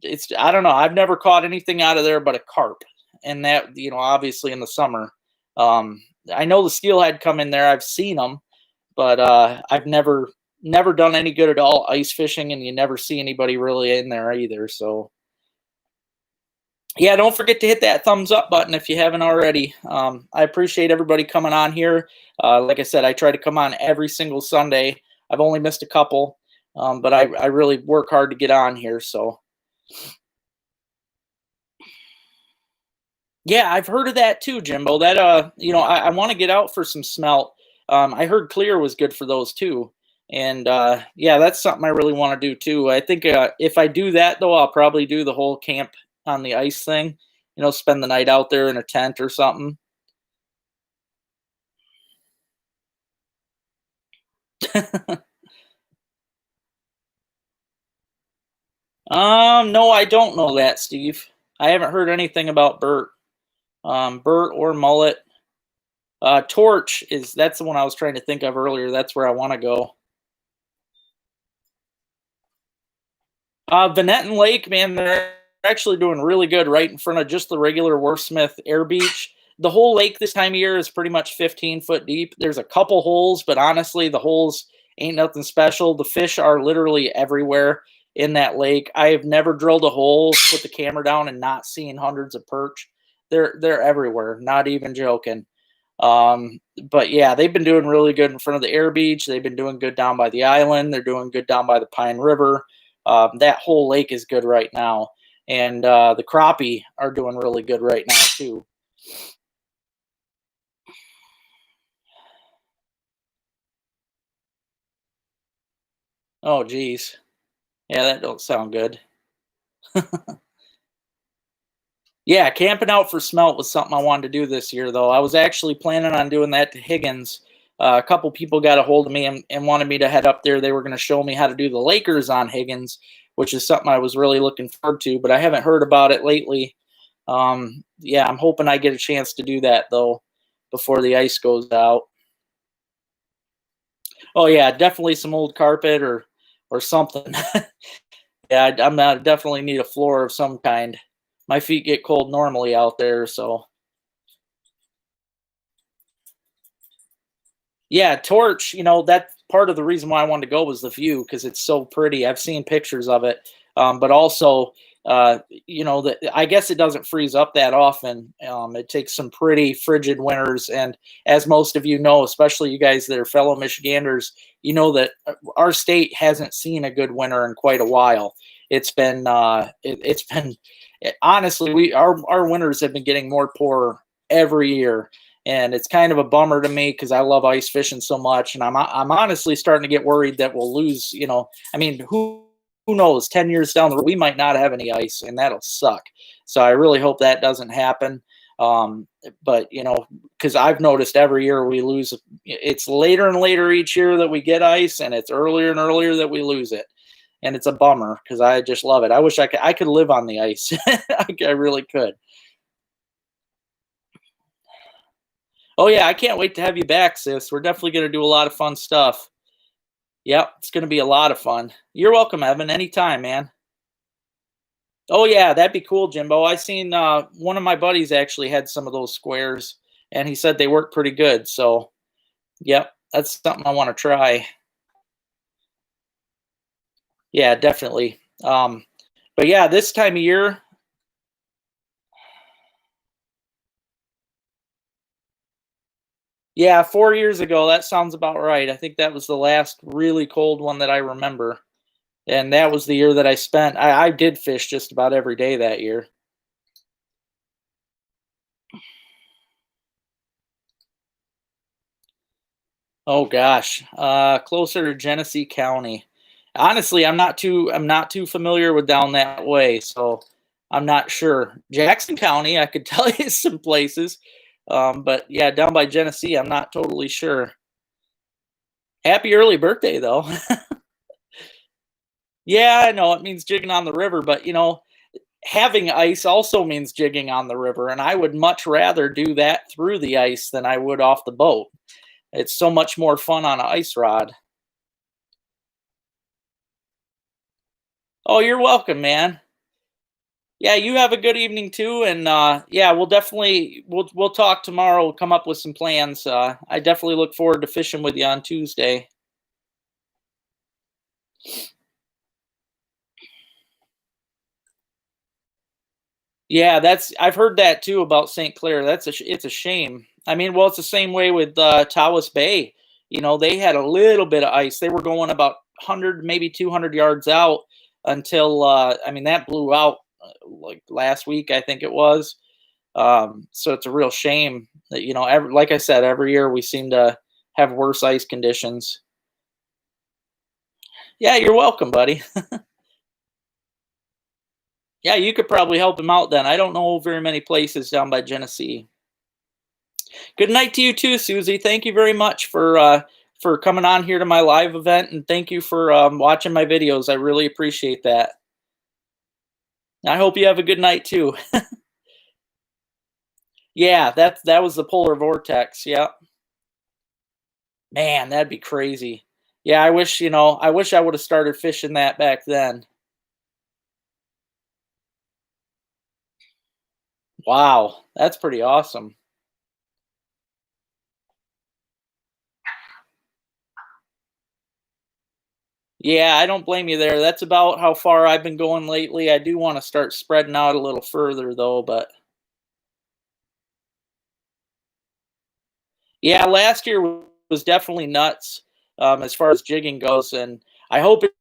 It's, I don't know. I've never caught anything out of there but a carp, and that, obviously in the summer. Um, I know the steelhead come in there. I've seen them, but I've never done any good at all ice fishing, and you never see anybody really in there either. So yeah, don't forget to hit that thumbs up button if you haven't already. I appreciate everybody coming on here. Like I said, I try to come on every single Sunday. I've only missed a couple, but I really work hard to get on here. So yeah, I've heard of that too, Jimbo. That I want to get out for some smelt. I heard clear was good for those too. And yeah, that's something I really want to do too. I think if I do that though, I'll probably do the whole camp on the ice thing. Spend the night out there in a tent or something. No, I don't know that, Steve. I haven't heard anything about Bert. Bert or mullet. Torch is that's the one I was trying to think of earlier. That's where I want to go. Venetton Lake, man, they're actually doing really good right in front of just the regular Worthsmith Air Beach. The whole lake this time of year is pretty much 15-foot deep. There's a couple holes, but honestly, the holes ain't nothing special. The fish are literally everywhere in that lake. I have never drilled a hole, put the camera down, and not seen hundreds of perch. They're everywhere. Not even joking. But yeah, they've been doing really good in front of the Air Beach. They've been doing good down by the island. They're doing good down by the Pine River. That whole lake is good right now, and the crappie are doing really good right now too. Oh, geez, yeah, that don't sound good. Yeah, camping out for smelt was something I wanted to do this year, though. I was actually planning on doing that to Higgins. A couple people got a hold of me and wanted me to head up there. They were going to show me how to do the Lakers on Higgins, which is something I was really looking forward to, but I haven't heard about it lately. Yeah, I'm hoping I get a chance to do that, though, before the ice goes out. Oh, yeah, definitely some old carpet or something. Yeah, I'm definitely need a floor of some kind. My feet get cold normally out there, so yeah, Torch, that's part of the reason why I wanted to go was the view because it's so pretty. I've seen pictures of it, but also, that I guess it doesn't freeze up that often. It takes some pretty frigid winters, and as most of you know, especially you guys that are fellow Michiganders, you know that our state hasn't seen a good winter in quite a while. It's been, it's been, honestly, our winters have been getting more poor every year, and it's kind of a bummer to me because I love ice fishing so much, and I'm honestly starting to get worried that we'll lose. I mean, who knows? 10 years down the road, we might not have any ice, and that'll suck. So I really hope that doesn't happen. But because I've noticed every year we lose. It's later and later each year that we get ice, and it's earlier and earlier that we lose it, and it's a bummer because I just love it. I wish I could live on the ice. I really could. Oh yeah, I can't wait to have you back, sis. We're definitely going to do a lot of fun stuff. Yep, it's going to be a lot of fun. You're welcome, Evan. Anytime, man. Oh yeah, that'd be cool, Jimbo. I seen one of my buddies actually had some of those squares, and he said they work pretty good. So, yep, that's something I want to try. Yeah, definitely. But yeah, this time of year, yeah, 4 years ago, that sounds about right. I think that was the last really cold one that I remember. And that was the year that I spent. I did fish just about every day that year. Oh gosh, closer to Genesee County. Honestly, I'm not too familiar with down that way, so I'm not sure. Jackson County, I could tell you some places, but yeah, down by Genesee, I'm not totally sure. Happy early birthday, though. Yeah, I know it means jigging on the river, but having ice also means jigging on the river, and I would much rather do that through the ice than I would off the boat. It's so much more fun on an ice rod. Oh, you're welcome, man. Yeah, you have a good evening too, and yeah, we'll talk tomorrow. We'll come up with some plans. I definitely look forward to fishing with you on Tuesday. Yeah, that's I've heard that too about St. Clair. It's a shame. I mean, well, it's the same way with Tawas Bay. They had a little bit of ice. They were going about 100, maybe 200 yards out until I mean that blew out like last week, I think it was. So it's a real shame that like I said, every year we seem to have worse ice conditions. Yeah, you're welcome, buddy. Yeah, you could probably help him out then. I don't know very many places down by Genesee. Good night to you too, Susie. Thank you very much for coming on here to my live event, and thank you for watching my videos. I really appreciate that. I hope you have a good night too. Yeah, that was the polar vortex. Yeah, man, that'd be crazy. Yeah, I wish I would have started fishing that back then. Wow, that's pretty awesome. Yeah, I don't blame you there. That's about how far I've been going lately. I do want to start spreading out a little further though, but yeah, last year was definitely nuts as far as jigging goes, and I hope it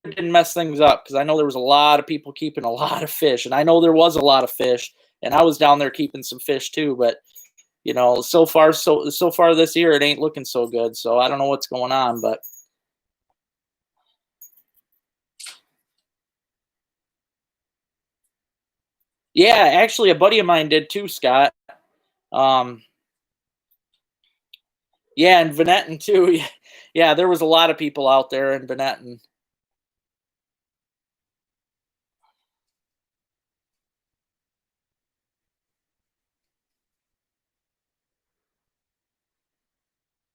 didn't mess things up because I know there was a lot of people keeping a lot of fish, and I know there was a lot of fish, and I was down there keeping some fish too. But so far this year it ain't looking so good. So I don't know what's going on, but yeah, actually a buddy of mine did too, Scott. Um, yeah, and Venetton too. Yeah, there was a lot of people out there in Venetton.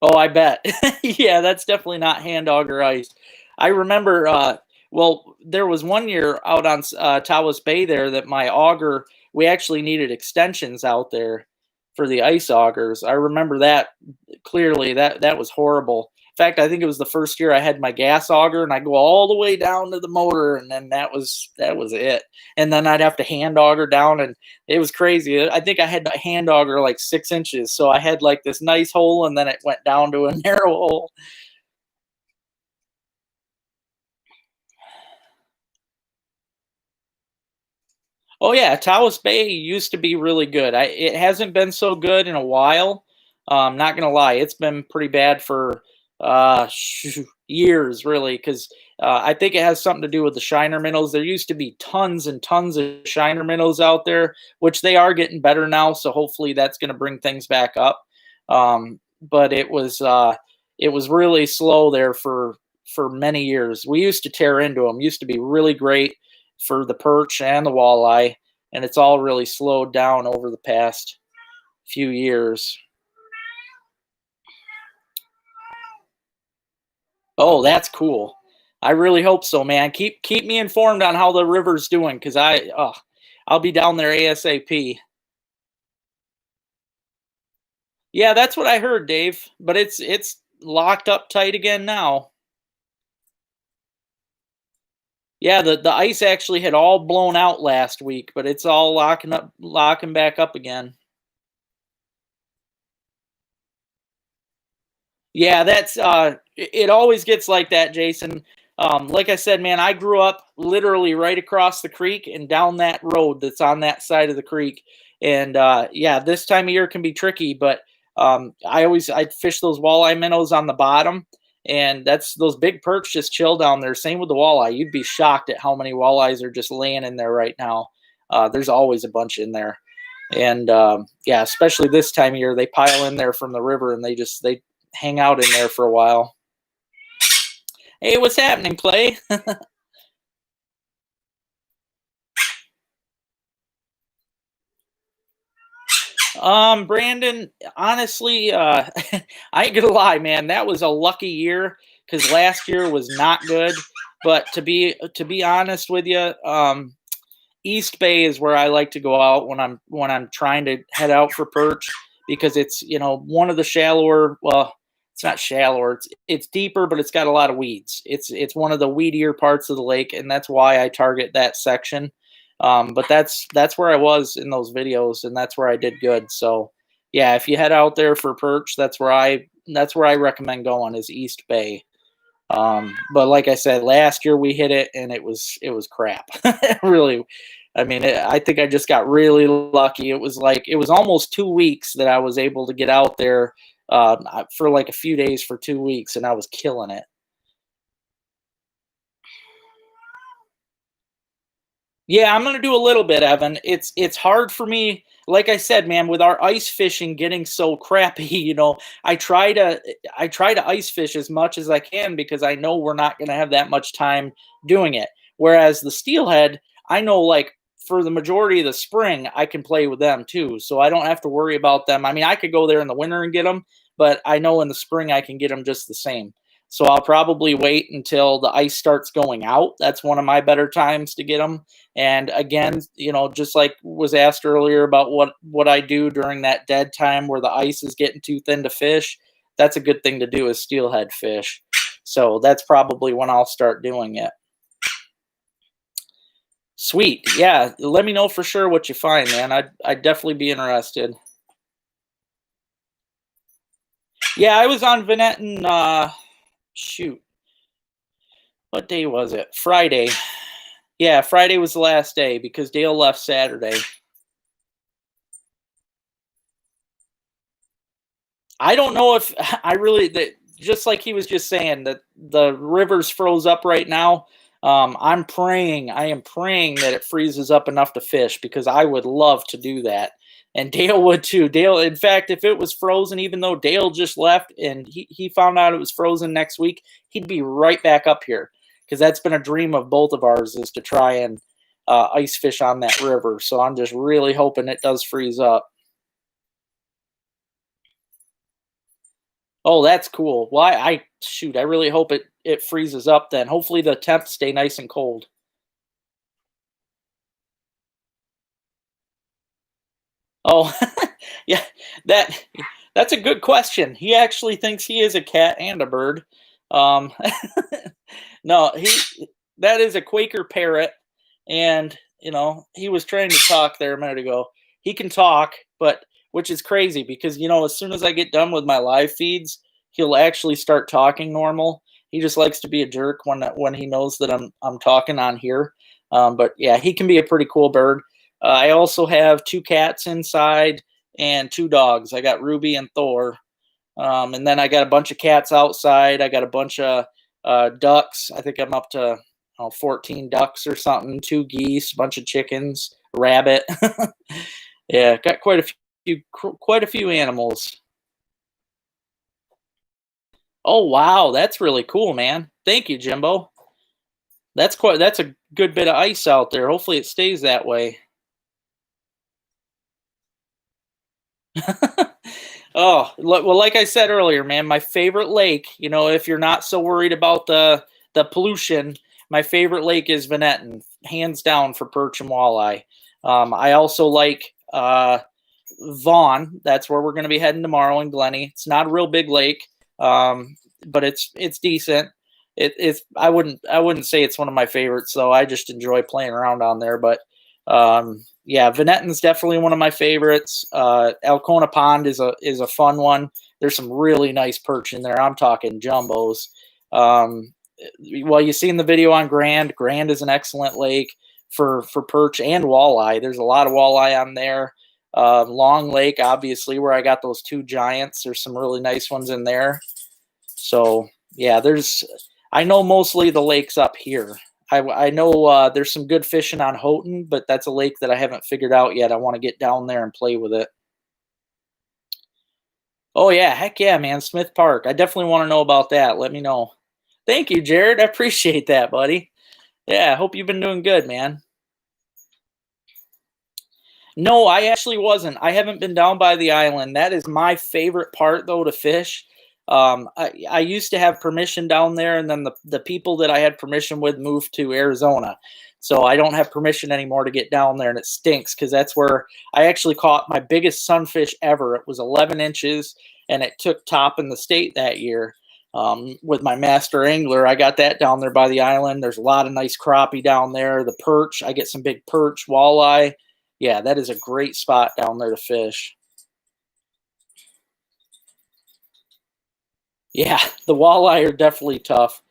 Oh, I bet. Yeah, that's definitely not hand auger ice. I remember, well, there was one year out on Tawas Bay there that my auger, we actually needed extensions out there for the ice augers. I remember that clearly. That was horrible. In fact, I think it was the first year I had my gas auger, and I go all the way down to the motor, and then that was it. And then I'd have to hand auger down, and it was crazy. I think I had to hand auger like 6 inches, so I had like this nice hole, and then it went down to a narrow hole. Oh yeah, Taos Bay used to be really good. It hasn't been so good in a while. Not gonna lie, it's been pretty bad for years, really, because I think it has something to do with the shiner minnows. There used to be tons and tons of shiner minnows out there, which they are getting better now. So hopefully that's gonna bring things back up. But it was really slow there for many years. We used to tear into them. Used to be really great for the perch and the walleye, and it's all really slowed down over the past few years. Oh, that's cool. I really hope so, man. Keep me informed on how the river's doing, because I'll be down there ASAP. Yeah, that's what I heard, Dave. But it's locked up tight again now. Yeah, the ice actually had all blown out last week, but it's all locking back up again. Yeah, it always gets like that, Jason. Like I said, man, I grew up literally right across the creek and down that road that's on that side of the creek. And yeah, this time of year can be tricky, but I'd fish those walleye minnows on the bottom, and that's those big perch just chill down there. Same with the walleye. You'd be shocked at how many walleyes are just laying in there right now. There's always a bunch in there, and yeah, especially this time of year, they pile in there from the river and they hang out in there for a while. Hey, what's happening, Clay? Brandon, honestly, I ain't gonna lie, man. That was a lucky year because last year was not good. But to be honest with you, East Bay is where I like to go out when I'm trying to head out for perch because it's one of the shallower. Well, it's not shallower. It's deeper, but it's got a lot of weeds. It's one of the weedier parts of the lake, and that's why I target that section. But that's where I was in those videos, and that's where I did good. So yeah, if you head out there for perch, that's where I recommend going is East Bay. But like I said, last year we hit it and it was crap. Really, I mean, I think I just got really lucky. It was almost 2 weeks that I was able to get out there for like a few days for 2 weeks, and I was killing it. Yeah, I'm gonna do a little bit, Evan. It's hard for me. Like I said, man, with our ice fishing getting so crappy, I try to I try to ice fish as much as I can because I know we're not gonna have that much time doing it. Whereas the steelhead, I know like for the majority of the spring, I can play with them too. So I don't have to worry about them. I mean, I could go there in the winter and get them, but I know in the spring I can get them just the same. So I'll probably wait until the ice starts going out. That's one of my better times to get them. And again, just like was asked earlier about what I do during that dead time where the ice is getting too thin to fish, that's a good thing to do is steelhead fish. So that's probably when I'll start doing it. Sweet. Yeah, let me know for sure what you find, man. I'd definitely be interested. Yeah, I was on Venetton shoot. What day was it? Friday. Yeah, Friday was the last day because Dale left Saturday. I don't know if I really that just like he was just saying that the rivers froze up right now. I am praying that it freezes up enough to fish because I would love to do that. And Dale would too. Dale, in fact, if it was frozen, even though Dale just left and he found out it was frozen next week, he'd be right back up here because that's been a dream of both of ours is to try and ice fish on that river. So I'm just really hoping it does freeze up. Oh, that's cool. Well, I shoot. I really hope it freezes up. Then hopefully the temps stay nice and cold. Oh, yeah. That that's a good question. He actually thinks he is a cat and a bird. Um, no, that is a Quaker parrot, and he was trying to talk there a minute ago. He can talk, but which is crazy because as soon as I get done with my live feeds, he'll actually start talking normal. He just likes to be a jerk when he knows that I'm talking on here. But yeah, he can be a pretty cool bird. I also have two cats inside and two dogs. I got Ruby and Thor. And then I got a bunch of cats outside. I got a bunch of ducks. I think I'm up to 14 ducks or something, two geese, a bunch of chickens, a rabbit. Yeah, got quite a few animals. Oh wow, that's really cool, man. Thank you, Jimbo. That's a good bit of ice out there. Hopefully it stays that way. Oh, well, like I said earlier, man, my favorite lake, if you're not so worried about the pollution, my favorite lake is Venetton, hands down for perch and walleye. I also like Vaughn. That's where we're going to be heading tomorrow in Glenny. It's not a real big lake, but it's decent. I wouldn't say it's one of my favorites, though. I just enjoy playing around on there. But yeah, Venetton's definitely one of my favorites. Alcona Pond is a fun one. There's some really nice perch in there. I'm talking jumbos. well, you seen the video on Grand. Grand is an excellent lake for perch and walleye. There's a lot of walleye on there. Long Lake, obviously, where I got those two giants. There's some really nice ones in there. So yeah, I know mostly the lakes up here. I know there's some good fishing on Houghton, but that's a lake that I haven't figured out yet. I want to get down there and play with it. Oh yeah, heck yeah, man. Smith Park. I definitely want to know about that. Let me know. Thank you, Jared. I appreciate that, buddy. Yeah, I hope you've been doing good, man. No, I actually wasn't. I haven't been down by the island. That is my favorite part, though, to fish. I used to have permission down there, and then the people that I had permission with moved to Arizona. So I don't have permission anymore to get down there, and it stinks because that's where I actually caught my biggest sunfish ever. It was 11 inches, and it took top in the state that year. With my master angler, I got that down there by the island. There's a lot of nice crappie down there. The perch, I get some big perch, walleye. Yeah, that is a great spot down there to fish. Yeah, the walleye are definitely tough.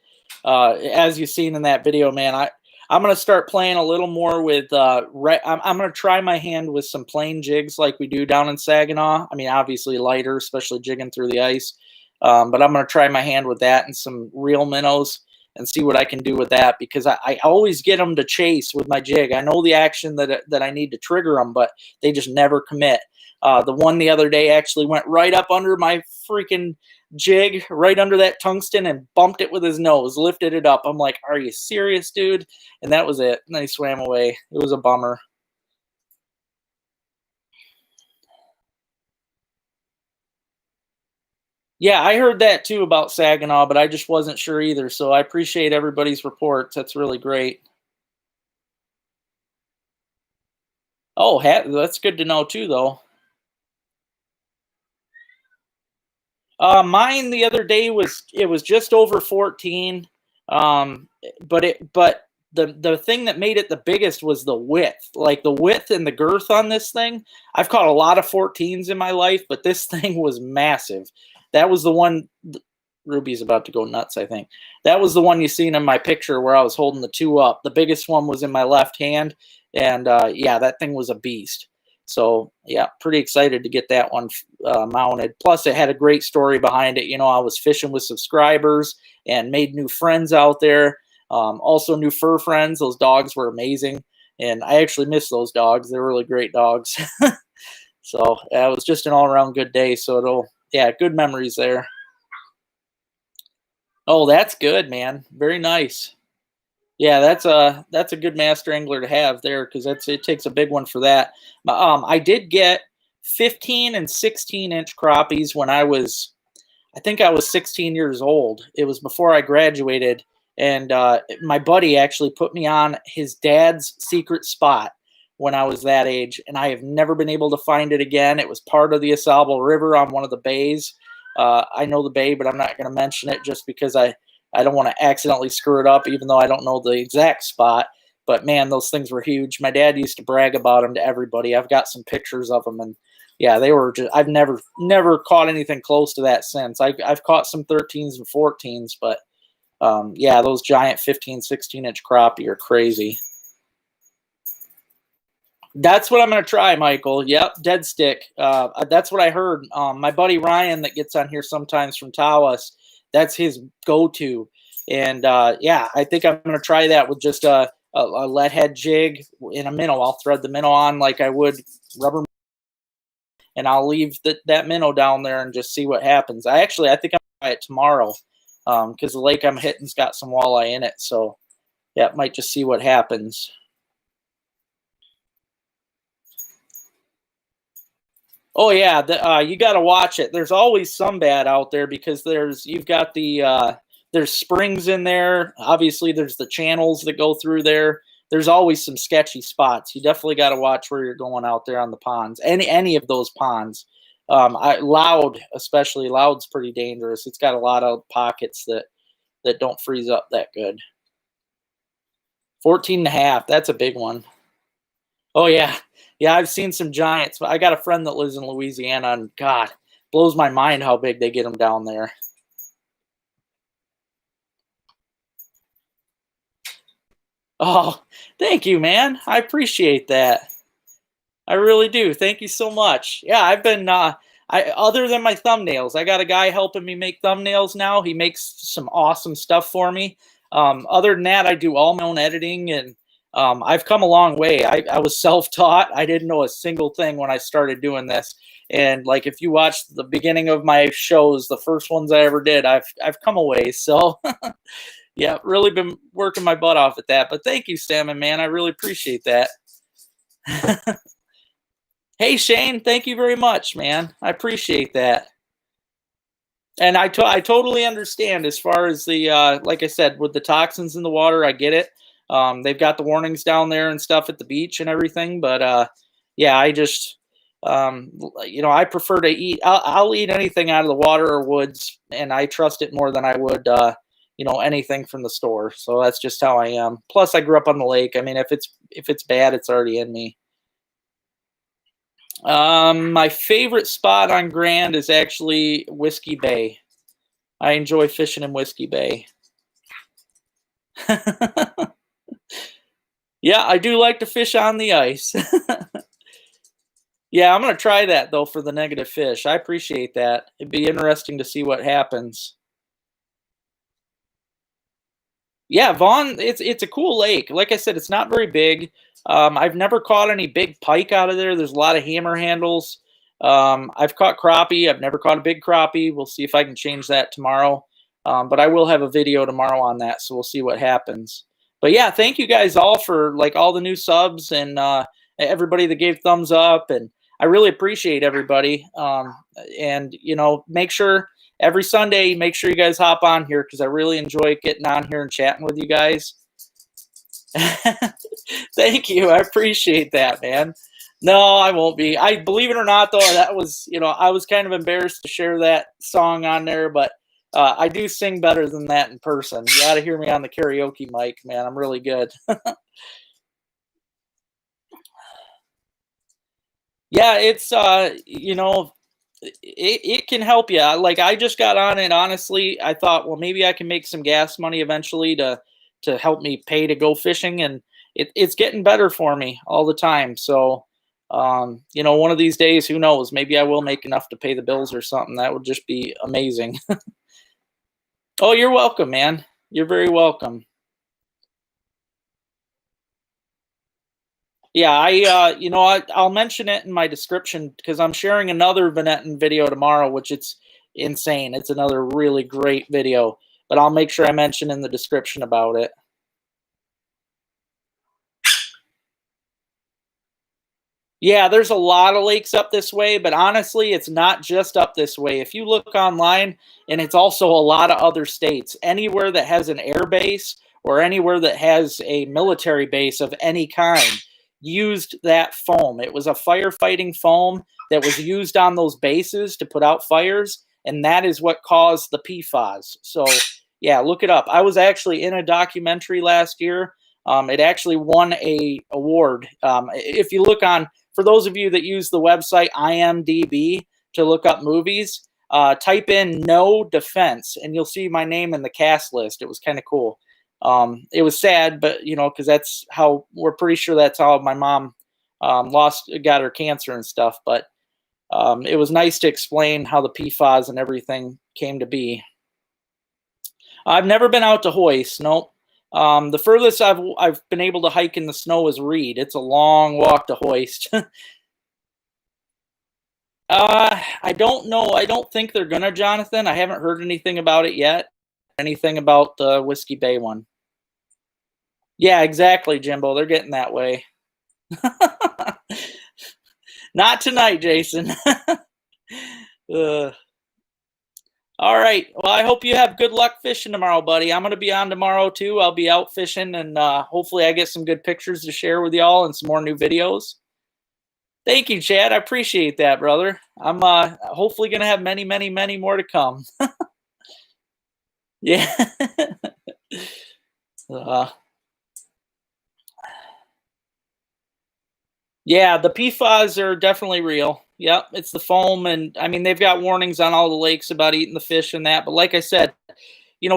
As you've seen in that video, man, I'm gonna start playing a little more with. I'm gonna try my hand with some plain jigs like we do down in Saginaw. I mean, obviously lighter, especially jigging through the ice. But I'm gonna try my hand with that and some real minnows and see what I can do with that because I always get them to chase with my jig. I know the action that I need to trigger them, but they just never commit. The one the other day actually went right up under my freaking jig, right under that tungsten, and bumped it with his nose, lifted it up. I'm like, are you serious, dude? And that was it. And then he swam away. It was a bummer. Yeah, I heard that too about Saginaw, but I just wasn't sure either. So I appreciate everybody's reports. That's really great. Oh, that's good to know too, though. Mine the other day was just over 14. But the thing that made it the biggest was the width. Like the width and the girth on this thing. I've caught a lot of 14s in my life, but this thing was massive. That was the one. Ruby's about to go nuts, I think. That was the one you seen in my picture where I was holding the two up. The biggest one was in my left hand, and yeah, that thing was a beast. So yeah, pretty excited to get that one mounted. Plus, it had a great story behind it. You know, I was fishing with subscribers and made new friends out there. Also, new fur friends. Those dogs were amazing, and I actually miss those dogs. They're really great dogs. So yeah, it was just an all-around good day. So yeah, good memories there. Oh, that's good, man. Very nice. Yeah, that's a good master angler to have there because it takes a big one for that. I did get 15 and 16-inch crappies when I think I was 16 years old. It was before I graduated, and my buddy actually put me on his dad's secret spot when I was that age, and I have never been able to find it again. It was part of the AuSable River on one of the bays. I know the bay, but I'm not going to mention it just because I don't want to accidentally screw it up, even though I don't know the exact spot. But man, those things were huge. My dad used to brag about them to everybody. I've got some pictures of them, and yeah, they were just. I've never caught anything close to that since. I've caught some 13s and 14s, but yeah, those giant 15, 16-inch crappie are crazy. That's what I'm going to try, Michael. Yep, dead stick. That's what I heard. My buddy Ryan that gets on here sometimes from Tawas, that's his go-to. And yeah, I think I'm going to try that with just a lead head jig in a minnow. I'll thread the minnow on like I would rubber, and I'll leave that minnow down there and just see what happens. I think I'm going to try it tomorrow because the lake I'm hitting's got some walleye in it. So yeah, might just see what happens. Oh yeah, you got to watch it. There's always some bad out there because you've got there's springs in there. Obviously, there's the channels that go through there. There's always some sketchy spots. You definitely got to watch where you're going out there on the ponds. Any of those ponds. Loud, especially Loud's pretty dangerous. It's got a lot of pockets that don't freeze up that good. 14 and a half. That's a big one. Oh yeah. Yeah, I've seen some giants. I got a friend that lives in Louisiana, and God, blows my mind how big they get them down there. Oh, thank you, man. I appreciate that. I really do. Thank you so much. Yeah, I've been I other than my thumbnails, I got a guy helping me make thumbnails now. He makes some awesome stuff for me. Other than that, I do all my own editing, and I've come a long way. I was self-taught. I didn't know a single thing when I started doing this. And like if you watch the beginning of my shows, the first ones I ever did, I've come a ways. So yeah, really been working my butt off at that. But thank you, Salmon, man. I really appreciate that. Hey, Shane, thank you very much, man. I appreciate that. And I totally understand as far as the like I said, with the toxins in the water, I get it. They've got the warnings down there and stuff at the beach and everything, but yeah, I just I prefer to eat. I'll eat anything out of the water or woods, and I trust it more than I would anything from the store. So that's just how I am. Plus, I grew up on the lake. I mean, if it's bad, it's already in me. My favorite spot on Grand is actually Whiskey Bay. I enjoy fishing in Whiskey Bay. Yeah, I do like to fish on the ice. Yeah, I'm gonna try that though for the negative fish. I appreciate that. It'd be interesting to see what happens. Yeah, Vaughn, it's a cool lake. Like I said, it's not very big. I've never caught any big pike out of there. There's a lot of hammer handles. I've caught crappie. I've never caught a big crappie. We'll see if I can change that tomorrow. But I will have a video tomorrow on that, so we'll see what happens. But yeah, thank you guys all for like all the new subs and everybody that gave thumbs up, and I really appreciate everybody. And make sure every Sunday, make sure you guys hop on here because I really enjoy getting on here and chatting with you guys. Thank you. I appreciate that, man. No, I won't be. I believe it or not, though, that was, I was kind of embarrassed to share that song on there, but I do sing better than that in person. You got to hear me on the karaoke mic, man. I'm really good. Yeah, it's it can help you. Like I just got on it honestly. I thought, well, maybe I can make some gas money eventually to help me pay to go fishing, and it's getting better for me all the time. So, one of these days, who knows? Maybe I will make enough to pay the bills or something. That would just be amazing. Oh, you're welcome, man. You're very welcome. Yeah, I'll mention it in my description because I'm sharing another Venetton video tomorrow, which it's insane. It's another really great video, but I'll make sure I mention in the description about it. Yeah, there's a lot of lakes up this way, but honestly, it's not just up this way. If you look online, and it's also a lot of other states, anywhere that has an air base or anywhere that has a military base of any kind used that foam. It was a firefighting foam that was used on those bases to put out fires, and that is what caused the PFAS. So, yeah, look it up. I was actually in a documentary last year. It actually won a award. If you look on, for those of you that use the website IMDb to look up movies, type in "No Defense" and you'll see my name in the cast list. It was kind of cool. It was sad, but because that's how we're pretty sure that's how my mom got her cancer and stuff. But it was nice to explain how the PFAS and everything came to be. I've never been out to hoist. Nope. The furthest I've been able to hike in the snow is Reed. It's a long walk to hoist. I don't know. I don't think they're gonna, Jonathan. I haven't heard anything about it yet. Anything about the Whiskey Bay one? Yeah, exactly, Jimbo. They're getting that way. Not tonight, Jason. All right. Well, I hope you have good luck fishing tomorrow, buddy. I'm going to be on tomorrow, too. I'll be out fishing, and hopefully I get some good pictures to share with y'all and some more new videos. Thank you, Chad. I appreciate that, brother. I'm hopefully going to have many, many, many more to come. Yeah. Yeah, the PFAS are definitely real. Yep, it's the foam, and I mean they've got warnings on all the lakes about eating the fish and that. But like I said,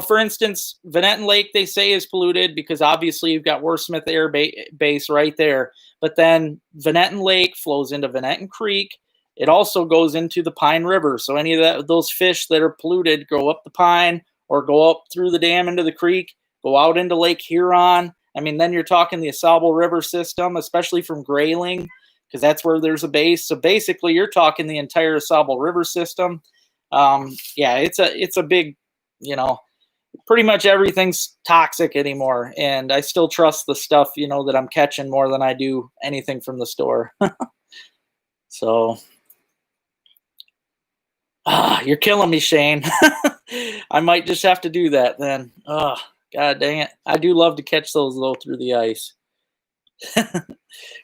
for instance, Venetton Lake, they say, is polluted because obviously you've got Wordsmith Air Base right there. But then Venetton Lake flows into Venetton Creek. It also goes into the Pine River. So any of those fish that are polluted go up the Pine or go up through the dam into the creek, go out into Lake Huron. I mean, then you're talking the AuSable River system, especially from Grayling, because that's where there's a base. So basically, you're talking the entire AuSable River system. Yeah, it's a big, pretty much everything's toxic anymore. And I still trust the stuff, that I'm catching more than I do anything from the store. So, you're killing me, Shane. I might just have to do that then. Oh, God dang it. I do love to catch those, though, through the ice.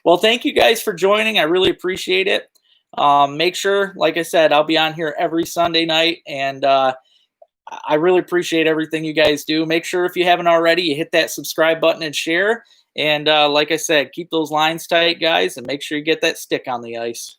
Well, thank you guys for joining. I really appreciate it. Make sure, like I said, I'll be on here every Sunday night, and I really appreciate everything you guys do. Make sure, if you haven't already, you hit that subscribe button and share. And like I said, keep those lines tight, guys, and make sure you get that stick on the ice.